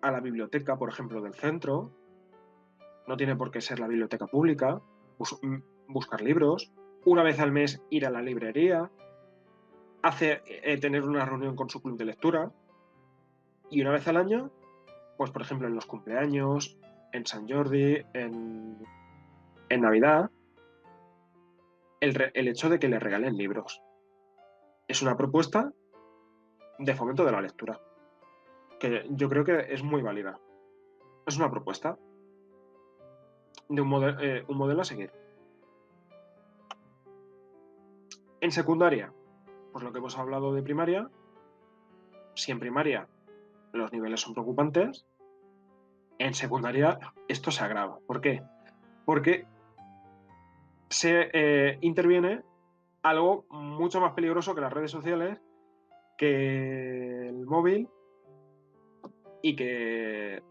a la biblioteca, por ejemplo, del centro, no tiene por qué ser la biblioteca pública, buscar libros, una vez al mes ir a la librería, tener una reunión con su club de lectura, y una vez al año, pues por ejemplo en los cumpleaños, en San Jordi, en Navidad, el hecho de que le regalen libros. Es una propuesta de fomento de la lectura, que yo creo que es muy válida. Es una propuesta de un modelo a seguir. En secundaria, pues lo que hemos hablado de primaria, si en primaria los niveles son preocupantes, en secundaria esto se agrava. ¿Por qué? Porque se interviene algo mucho más peligroso que las redes sociales, que el móvil y que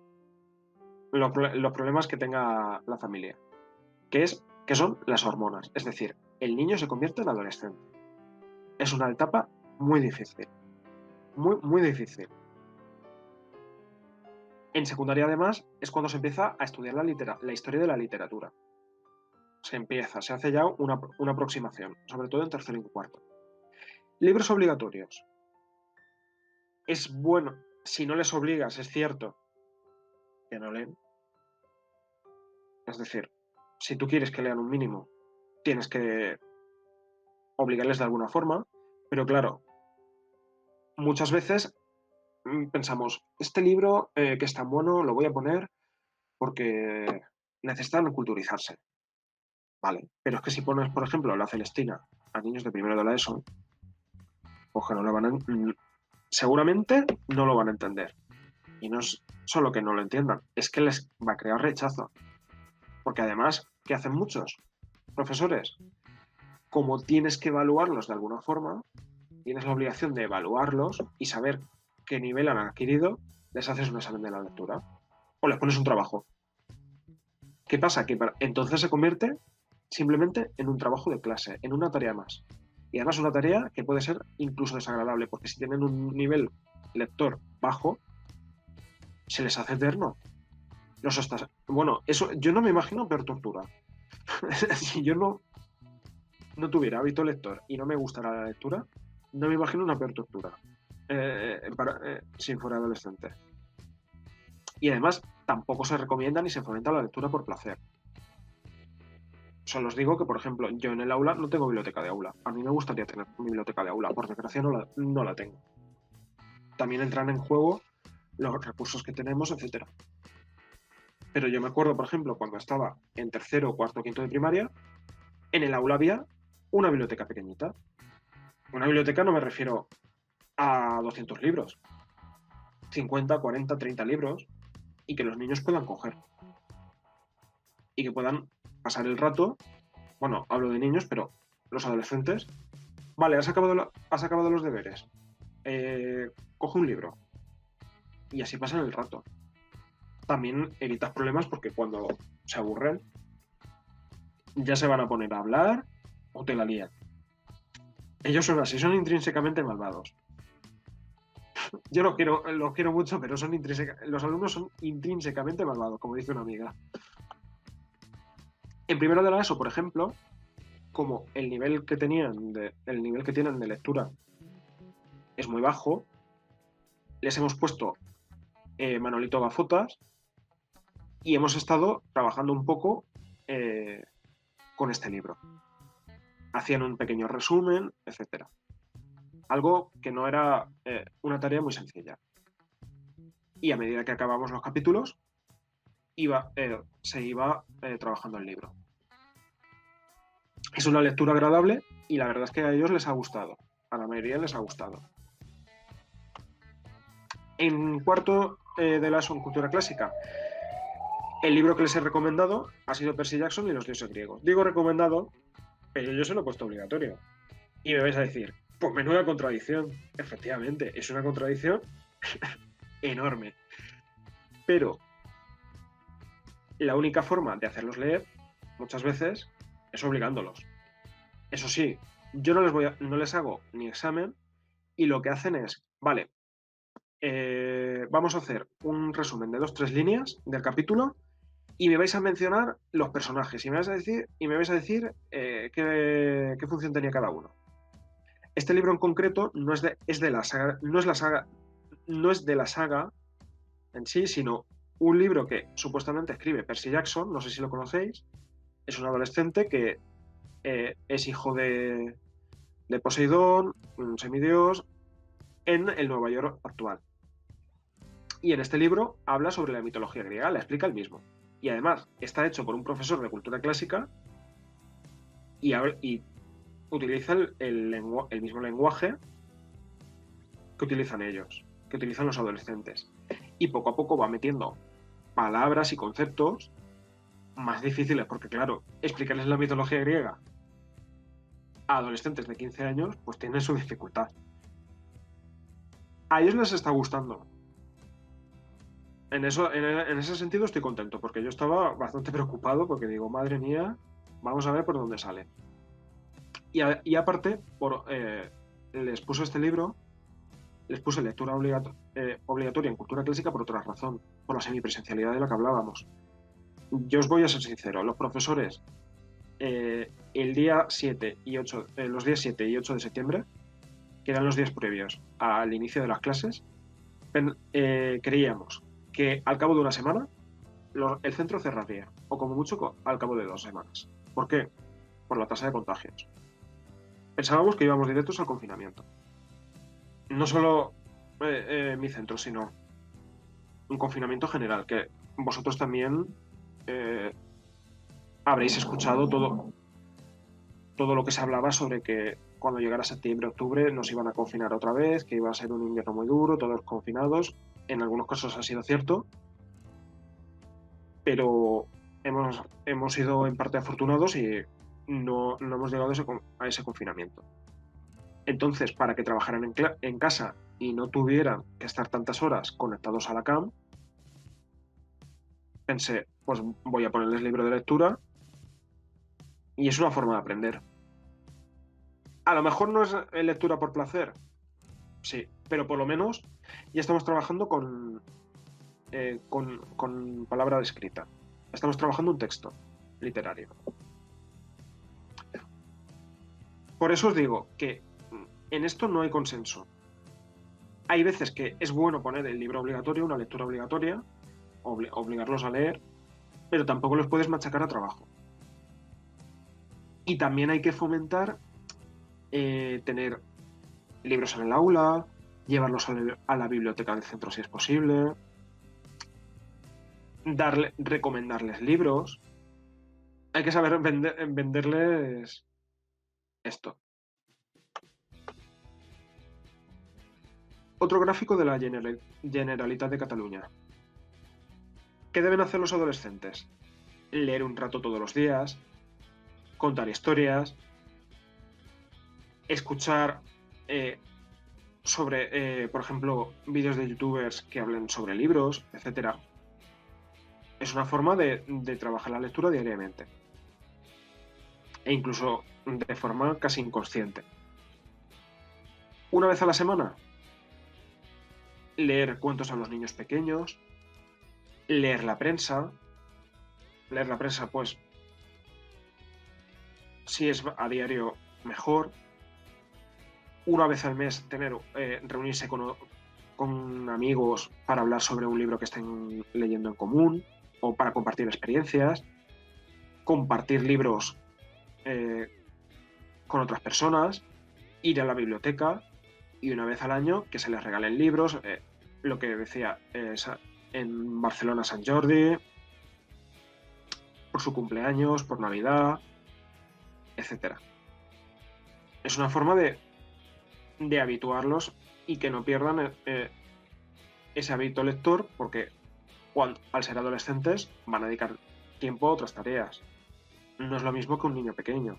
los problemas que tenga la familia, que son las hormonas. Es decir, el niño se convierte en adolescente. Es una etapa muy difícil, muy, muy difícil. En secundaria, además, es cuando se empieza a estudiar la historia de la literatura. Se hace ya una aproximación, sobre todo en tercero y cuarto. Libros obligatorios. Es bueno, si no les obligas, es cierto que no leen. Es decir, si tú quieres que lean un mínimo, tienes que obligarles de alguna forma, pero claro, muchas veces pensamos, este libro que es tan bueno lo voy a poner porque necesitan culturizarse. Vale, pero es que si pones, por ejemplo, La Celestina a niños de primero de la ESO, pues que no lo seguramente no lo van a entender. Y no es solo que no lo entiendan, es que les va a crear rechazo. Porque además, ¿qué hacen muchos profesores? Como tienes que evaluarlos de alguna forma, tienes la obligación de evaluarlos y saber qué nivel han adquirido, les haces un examen de la lectura o les pones un trabajo. ¿Qué pasa? Que entonces se convierte simplemente en un trabajo de clase, en una tarea más. Y además una tarea que puede ser incluso desagradable, porque si tienen un nivel lector bajo, se les hace eterno. Bueno, eso yo no me imagino peor tortura. Si yo no tuviera hábito lector y no me gustara la lectura, no me imagino una peor tortura si fuera adolescente. Y además, tampoco se recomienda ni se fomenta la lectura por placer. Solo os digo que, por ejemplo, yo en el aula no tengo biblioteca de aula. A mí me gustaría tener mi biblioteca de aula, por desgracia no la tengo. También entran en juego los recursos que tenemos, etc. Pero yo me acuerdo, por ejemplo, cuando estaba en tercero, cuarto, quinto de primaria, en el aula había una biblioteca pequeñita. Una biblioteca no me refiero a 200 libros, 50, 40, 30 libros, y que los niños puedan coger. Y que puedan pasar el rato, bueno, hablo de niños, pero los adolescentes, vale, has acabado los deberes, coge un libro, y así pasan el rato. También evitas problemas porque cuando se aburren, ya se van a poner a hablar o te la lían. Ellos son así, son intrínsecamente malvados. Yo los quiero mucho, pero los alumnos son intrínsecamente malvados, como dice una amiga. En primero de la ESO, por ejemplo, como el nivel que tienen de lectura es muy bajo, les hemos puesto Manolito Gafotas y hemos estado trabajando un poco con este libro. Hacían un pequeño resumen, etcétera. Algo que no era una tarea muy sencilla. Y a medida que acabamos los capítulos, se iba trabajando el libro. Es una lectura agradable y la verdad es que a ellos les ha gustado. A la mayoría les ha gustado. En cuarto de la ESO en Cultura Clásica, el libro que les he recomendado ha sido Percy Jackson y los dioses griegos. Digo recomendado, pero yo se lo he puesto obligatorio. Y me vais a decir, pues menuda contradicción. Efectivamente, es una contradicción enorme. Pero la única forma de hacerlos leer, muchas veces, es obligándolos. Eso sí, yo no les hago ni examen y lo que hacen es, vale, vamos a hacer un resumen de 2-3 líneas del capítulo y me vais a mencionar los personajes y me vais a decir qué función tenía cada uno. Este libro en concreto no es de la saga, no es de la saga en sí, sino un libro que supuestamente escribe Percy Jackson, no sé si lo conocéis, es un adolescente que es hijo de Poseidón, un semidios, en el Nueva York actual. Y en este libro habla sobre la mitología griega, la explica él mismo. Y además está hecho por un profesor de cultura clásica y utiliza el mismo lenguaje que utilizan ellos, que utilizan los adolescentes. Y poco a poco va metiendo palabras y conceptos más difíciles, porque claro, explicarles la mitología griega a adolescentes de 15 años, pues tiene su dificultad. A ellos les está gustando. En ese sentido estoy contento, porque yo estaba bastante preocupado, porque digo, madre mía, vamos a ver por dónde sale. Y aparte, les puse este libro, les puse lectura obligatoria en cultura clásica por otra razón, por la semipresencialidad de la que hablábamos. Yo os voy a ser sincero, los profesores el día 7 y 8, los días 7 y 8 de septiembre, que eran los días previos al inicio de las clases, creíamos que al cabo de una semana el centro cerraría, o como mucho al cabo de 2 semanas. ¿Por qué? Por la tasa de contagios. Pensábamos que íbamos directos al confinamiento. No solo mi centro, sino un confinamiento general, que vosotros también habréis escuchado todo lo que se hablaba sobre que cuando llegara septiembre, octubre nos iban a confinar otra vez, que iba a ser un invierno muy duro, todos confinados. en algunos casos ha sido cierto, pero hemos sido en parte afortunados y no hemos llegado a ese confinamiento. Entonces, para que trabajaran en casa y no tuvieran que estar tantas horas conectados a la cam, pensé, pues voy a ponerles libro de lectura y es una forma de aprender. A lo mejor no es lectura por placer, sí, pero por lo menos ya estamos trabajando con palabra escrita. Estamos trabajando un texto literario. Por eso os digo que en esto no hay consenso. Hay veces que es bueno poner el libro obligatorio, una lectura obligatoria, obligarlos a leer, pero tampoco los puedes machacar a trabajo. Y también hay que fomentar tener libros en el aula, llevarlos a la biblioteca del centro si es posible, recomendarles libros. Hay que saber venderles esto. Otro gráfico de la Generalitat de Cataluña. ¿Qué deben hacer los adolescentes? Leer un rato todos los días, contar historias, escuchar sobre, por ejemplo, vídeos de youtubers que hablen sobre libros, etc. Es una forma de trabajar la lectura diariamente. E incluso de forma casi inconsciente. Una vez a la semana, leer cuentos a los niños pequeños, leer la prensa. Leer la prensa, pues, si es a diario, mejor. Una vez al mes reunirse con amigos para hablar sobre un libro que estén leyendo en común o para compartir experiencias, compartir libros con otras personas, ir a la biblioteca y una vez al año que se les regalen libros, lo que decía en Barcelona Sant Jordi, por su cumpleaños, por Navidad, etc. Es una forma de habituarlos y que no pierdan ese hábito lector, porque al ser adolescentes van a dedicar tiempo a otras tareas. No es lo mismo que un niño pequeño.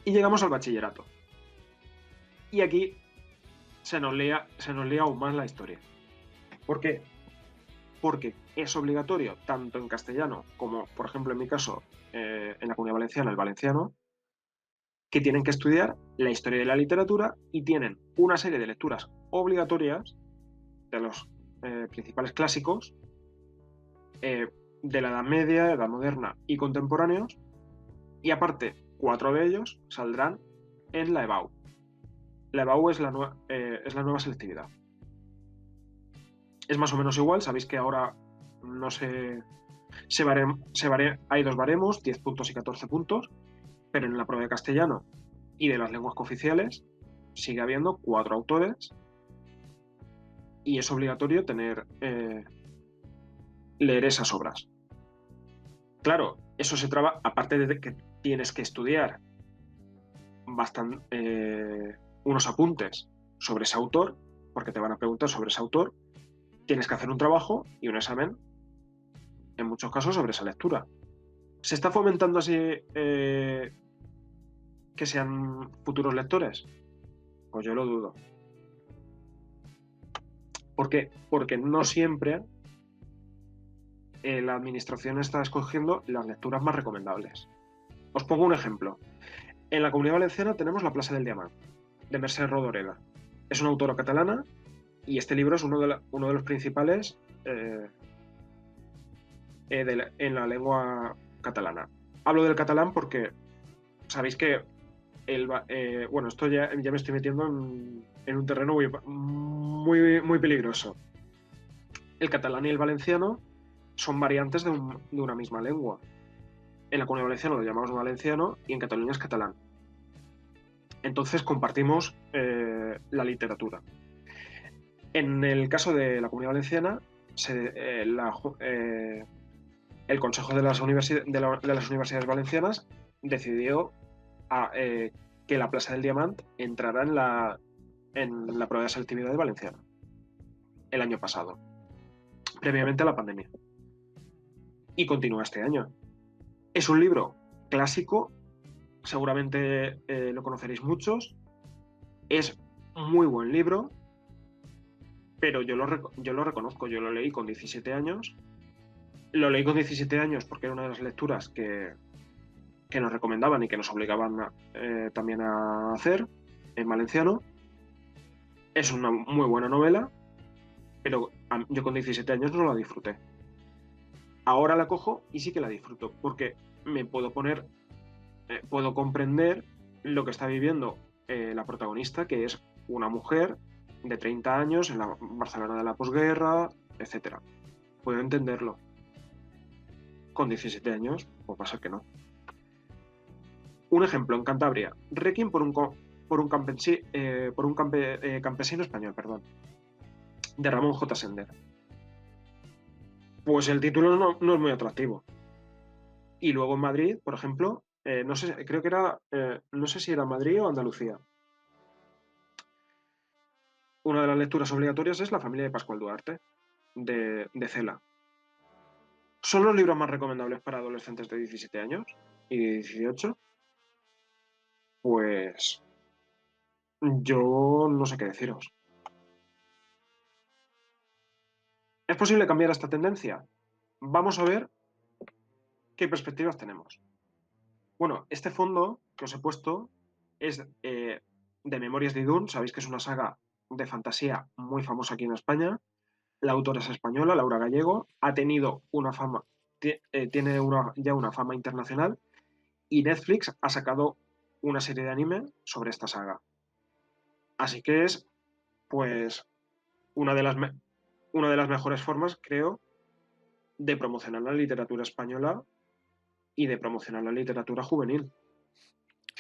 Y llegamos al bachillerato. Y aquí se nos lía aún más la historia. ¿Por qué? Porque es obligatorio, tanto en castellano como, por ejemplo, en mi caso, en la Comunidad Valenciana, el valenciano, que tienen que estudiar la historia de la literatura y tienen una serie de lecturas obligatorias de los principales clásicos de la Edad Media, Edad Moderna y contemporáneos, y aparte 4 de ellos saldrán en la EBAU. La EBAU es la nueva selectividad. Es más o menos igual, sabéis que ahora no sé, hay 2 baremos, 10 puntos y 14 puntos, pero en la prueba de castellano y de las lenguas cooficiales sigue habiendo 4 autores y es obligatorio leer esas obras. Claro, eso se traba, aparte de que tienes que estudiar unos apuntes sobre ese autor, porque te van a preguntar sobre ese autor, tienes que hacer un trabajo y un examen, en muchos casos, sobre esa lectura. ¿Se está fomentando así que sean futuros lectores? Pues yo lo dudo. ¿Por qué? Porque no siempre la administración está escogiendo las lecturas más recomendables. Os pongo un ejemplo. En la Comunidad Valenciana tenemos La plaça del diamant, de Mercè Rodoreda. Es una autora catalana y este libro es uno de los principales en la lengua catalana. Hablo del catalán porque sabéis que esto ya me estoy metiendo en un terreno muy, muy peligroso. El catalán y el valenciano son variantes de una misma lengua. En la Comunidad Valenciana lo llamamos valenciano y en Cataluña es catalán. Entonces compartimos la literatura. En el caso de la Comunidad Valenciana, el Consejo de las Universidades Valencianas decidió que la plaça del diamant entrara en la prueba de selectividad de Valenciana el año pasado, previamente a la pandemia. Y continúa este año. Es un libro clásico, seguramente lo conoceréis muchos. Es muy buen libro, pero yo lo reconozco, yo lo leí con 17 años. Lo leí con 17 años porque era una de las lecturas que nos recomendaban y que nos obligaban también a hacer en valenciano. Es una muy buena novela, pero yo con 17 años no la disfruté. Ahora la cojo y sí que la disfruto, porque me puedo poner, puedo comprender lo que está viviendo la protagonista, que es una mujer de 30 años en la Barcelona de la posguerra, etcétera. Puedo entenderlo. Con 17 años, pues pasa que no. Un ejemplo, en Cantabria, Requiem por un campesino español, perdón, de Ramón J. Sender. Pues el título no es muy atractivo. Y luego en Madrid, por ejemplo, no sé, creo que era, no sé si era Madrid o Andalucía. Una de las lecturas obligatorias es La familia de Pascual Duarte, de Cela. ¿Son los libros más recomendables para adolescentes de 17 años y de 18? Pues yo no sé qué deciros. ¿Es posible cambiar esta tendencia? Vamos a ver qué perspectivas tenemos. Bueno, este fondo que os he puesto es de Memorias de Idún. Sabéis que es una saga de fantasía muy famosa aquí en España. La autora es española, Laura Gallego. Ha tenido una fama, tiene ya una fama internacional y Netflix ha sacado una serie de anime sobre esta saga. Así que es, pues, una de una de las mejores formas, creo, de promocionar la literatura española y de promocionar la literatura juvenil.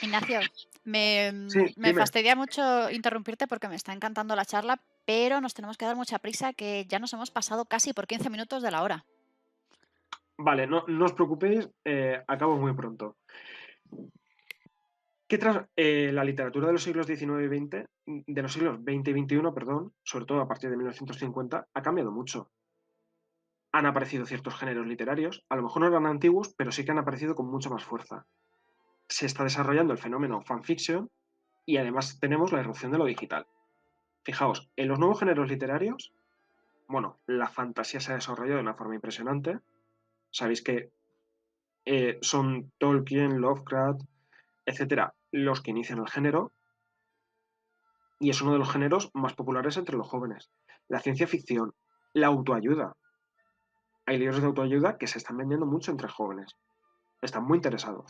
Ignacio, me, Sí, me dime. fastidia mucho interrumpirte porque me está encantando la charla, pero nos tenemos que dar mucha prisa que ya nos hemos pasado casi por 15 minutos de la hora. Vale, no os preocupéis, acabo muy pronto. La literatura de los siglos XIX y XX, de los siglos XX y XXI, perdón, sobre todo a partir de 1950, ha cambiado mucho. Han aparecido ciertos géneros literarios, a lo mejor no eran antiguos, pero sí que han aparecido con mucha más fuerza. Se está desarrollando el fenómeno fanfiction y además tenemos la irrupción de lo digital. Fijaos, en los nuevos géneros literarios, bueno, la fantasía se ha desarrollado de una forma impresionante. Sabéis que son Tolkien, Lovecraft, etcétera, los que inician el género, y es uno de los géneros más populares entre los jóvenes. La ciencia ficción, la autoayuda. Hay libros de autoayuda que se están vendiendo mucho entre jóvenes. Están muy interesados.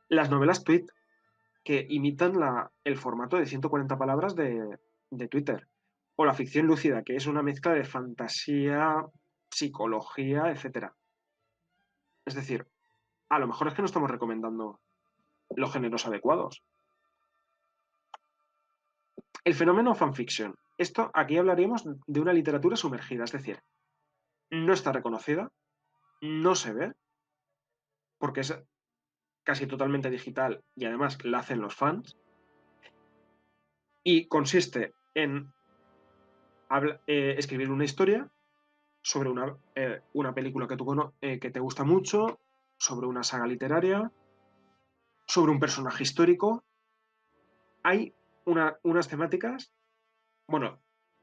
Las novelas tweet, que imitan el formato de 140 palabras de Twitter. O la ficción lúcida, que es una mezcla de fantasía, psicología, etcétera. Es decir, a lo mejor es que no estamos recomendando los géneros adecuados. El fenómeno fanfiction. Esto, aquí hablaríamos de una literatura sumergida, es decir, no está reconocida, no se ve, porque es casi totalmente digital y además la hacen los fans, y consiste en escribir una historia sobre una película que te gusta mucho, sobre una saga literaria, sobre un personaje histórico. Hay unas temáticas, bueno,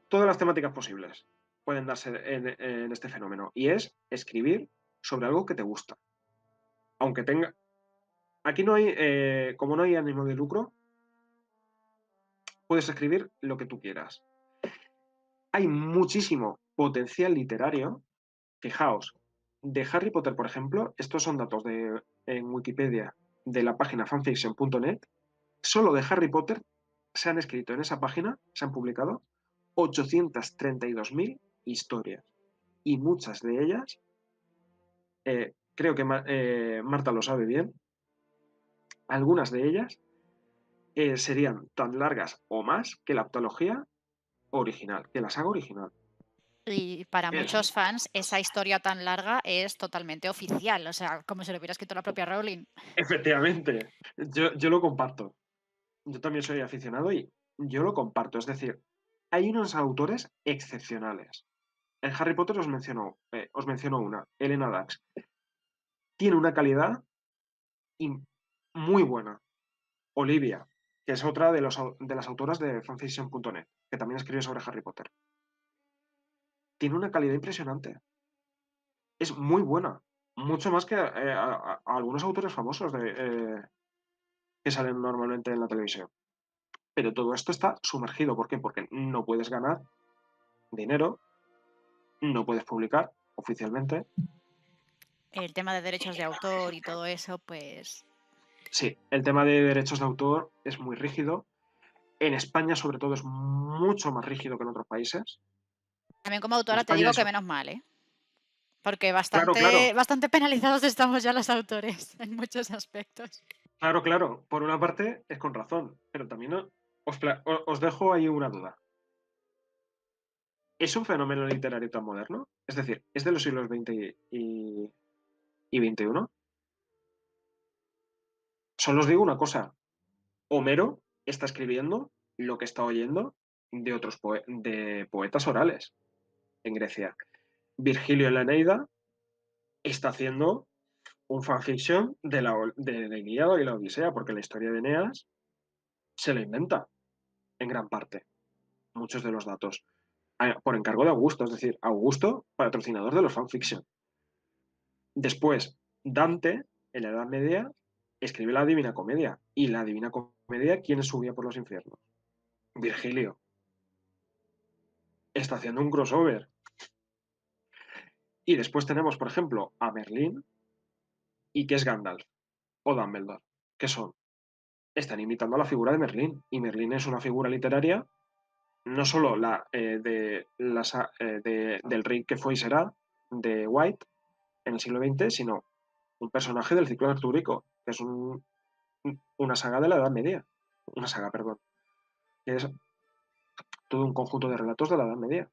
todas las temáticas posibles pueden darse en este fenómeno, y es escribir sobre algo que te gusta. Aunque tenga... Aquí no hay, como no hay ánimo de lucro, puedes escribir lo que tú quieras. Hay muchísimo potencial literario. Fijaos, de Harry Potter, por ejemplo, estos son datos en Wikipedia de la página fanfiction.net. Solo de Harry Potter se han escrito en esa página, se han publicado 832.000 historias. Y muchas de ellas, creo que Marta lo sabe bien, algunas de ellas serían tan largas o más que la antología original, que la saga original. Y para Eh, muchos fans, esa historia tan larga es totalmente oficial, o sea, como si lo hubiera escrito la propia Rowling. Efectivamente, yo lo comparto. Yo también soy aficionado y yo lo comparto. Es decir, hay unos autores excepcionales. En Harry Potter os menciono una, Elena Dax. Tiene una calidad in- muy buena. Olivia, que es otra de las autoras de fanfiction.net, que también escribe sobre Harry Potter. Tiene una calidad impresionante. Es muy buena. Mucho más que a algunos autores famosos que salen normalmente en la televisión. Pero todo esto está sumergido. ¿Por qué? Porque no puedes ganar dinero, no puedes publicar oficialmente. El tema de derechos de autor y todo eso, pues Sí, el tema de derechos de autor es muy rígido. En España, sobre todo, es mucho más rígido que en otros países. también como En autora te España digo que eso. menos mal, ¿eh? Porque Claro, claro, bastante penalizados estamos ya los autores en muchos aspectos. claro, claro. Por una parte es con razón, pero también os dejo ahí una duda. ¿Es un fenómeno literario tan moderno? Es decir, ¿es de los siglos XX y XXI? Solo os digo una cosa. Homero está escribiendo lo que está oyendo de otros de poetas orales en Grecia. Virgilio en la Eneida está haciendo un fanfiction de Ilíada y la Odisea, porque la historia de Eneas se la inventa en gran parte, muchos de los datos, por encargo de Augusto, es decir, Augusto, patrocinador de los fanfiction. Después, Dante, en la Edad Media, escribe la Divina Comedia. ¿Y la Divina Comedia quién subía por los infiernos? Virgilio. Está haciendo un crossover. Y después tenemos, por ejemplo, a Merlín y que es Gandalf o Dumbledore. ¿Qué son? Están imitando a la figura de Merlín. Y Merlín es una figura literaria, no solo del rey que fue y será, de White, en el siglo XX, sino un personaje del ciclo artúrico, que es una saga de la Edad Media. Una saga, perdón. Que es todo un conjunto de relatos de la Edad Media.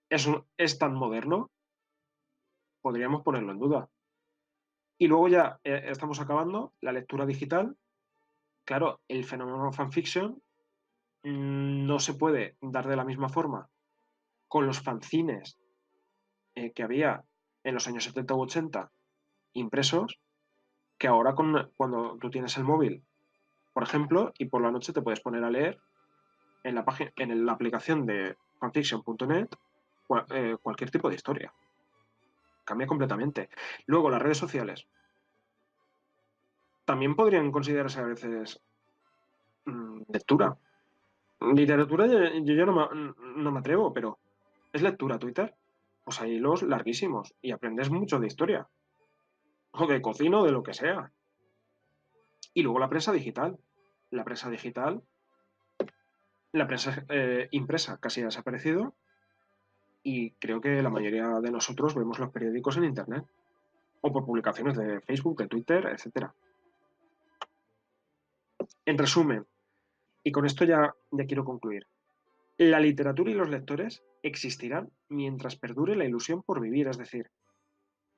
Es tan moderno, podríamos ponerlo en duda. Y luego ya estamos acabando la lectura digital. Claro, el fenómeno fanfiction no se puede dar de la misma forma con los fanzines que había en los años 70 u 80 impresos, que ahora cuando tú tienes el móvil, por ejemplo, y por la noche te puedes poner a leer en la aplicación de fanfiction.net cualquier tipo de historia. Cambia completamente. Luego, las redes sociales también podrían considerarse a veces lectura. Literatura yo ya no me atrevo, pero ¿es lectura Twitter? Pues hay los larguísimos y aprendes mucho de historia, o de cocina, o de lo que sea. Y luego la prensa digital. La prensa digital, la prensa impresa casi ha desaparecido y creo que la mayoría de nosotros vemos los periódicos en Internet o por publicaciones de Facebook, de Twitter, etcétera. En resumen, y con esto ya quiero concluir, la literatura y los lectores existirán mientras perdure la ilusión por vivir, es decir,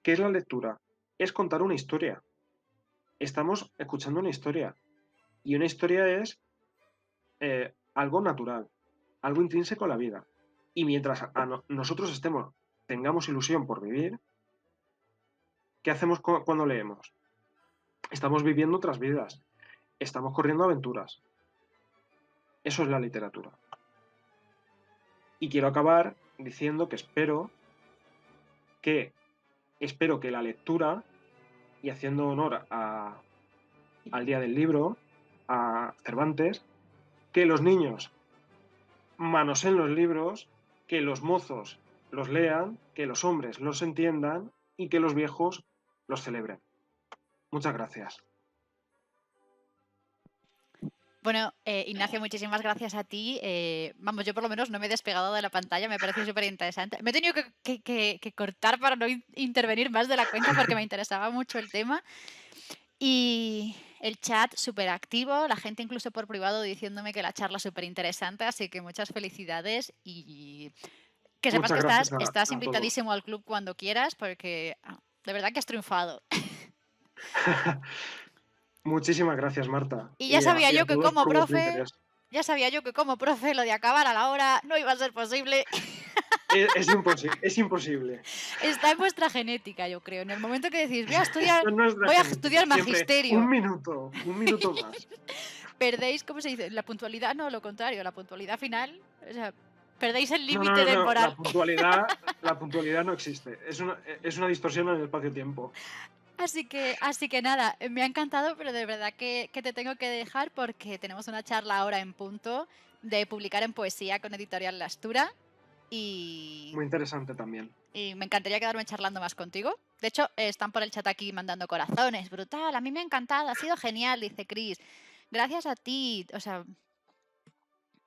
¿qué es la lectura? Es contar una historia. Estamos escuchando una historia y una historia es algo natural, algo intrínseco a la vida. Y mientras nosotros tengamos ilusión por vivir, ¿qué hacemos cuando leemos? Estamos viviendo otras vidas, estamos corriendo aventuras. Eso es la literatura. Y quiero acabar diciendo que espero que la lectura, y haciendo honor al Día del Libro, a Cervantes, que los niños manoseen los libros, que los mozos los lean, que los hombres los entiendan y que los viejos los celebren. Muchas gracias. Bueno, Ignacio, muchísimas gracias a ti. Vamos, yo por lo menos no me he despegado de la pantalla, me parece súper interesante. Me he tenido que cortar para no intervenir más de la cuenta porque me interesaba mucho el tema. Y el chat súper activo, la gente incluso por privado diciéndome que la charla es súper interesante, así que muchas felicidades y que sepas Muchas que gracias estás a todos. invitadísimo al club cuando quieras porque de verdad que has triunfado. Muchísimas gracias, Marta. Y ya sabía Y a yo que todos como por vuestro profe interés. Ya sabía yo que como profe lo de acabar a la hora no iba a ser posible. Es imposible. Está en vuestra genética, yo creo. En el momento que decís, Está en nuestra voy a genética. estudiar Siempre magisterio, un minuto más. perdéis, ¿cómo se dice? La puntualidad, no, lo contrario, la puntualidad final, o sea, perdéis el No, no, límite no, no. temporal. La puntualidad no existe. Es una distorsión en el espacio-tiempo. Así que nada, me ha encantado, pero de verdad que te tengo que dejar porque tenemos una charla ahora en punto de publicar en poesía con Editorial Lastura y, Muy interesante también. y me encantaría quedarme charlando más contigo. De hecho, están por el chat aquí mandando corazones. Brutal, a mí me ha encantado, ha sido genial, dice Chris. Gracias a ti, o sea,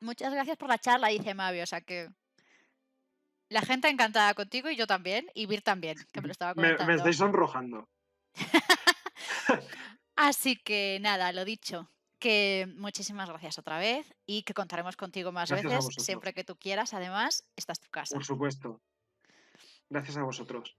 muchas gracias por la charla, dice Mavi. O sea que la gente encantada contigo y yo también, y Vir también, que me lo estaba Me comentando. estáis sonrojando. Así que nada, lo dicho, que muchísimas gracias otra vez y que contaremos contigo más Gracias a veces, vosotros. siempre que tú quieras. Además, esta es tu casa. Por supuesto. Gracias a vosotros.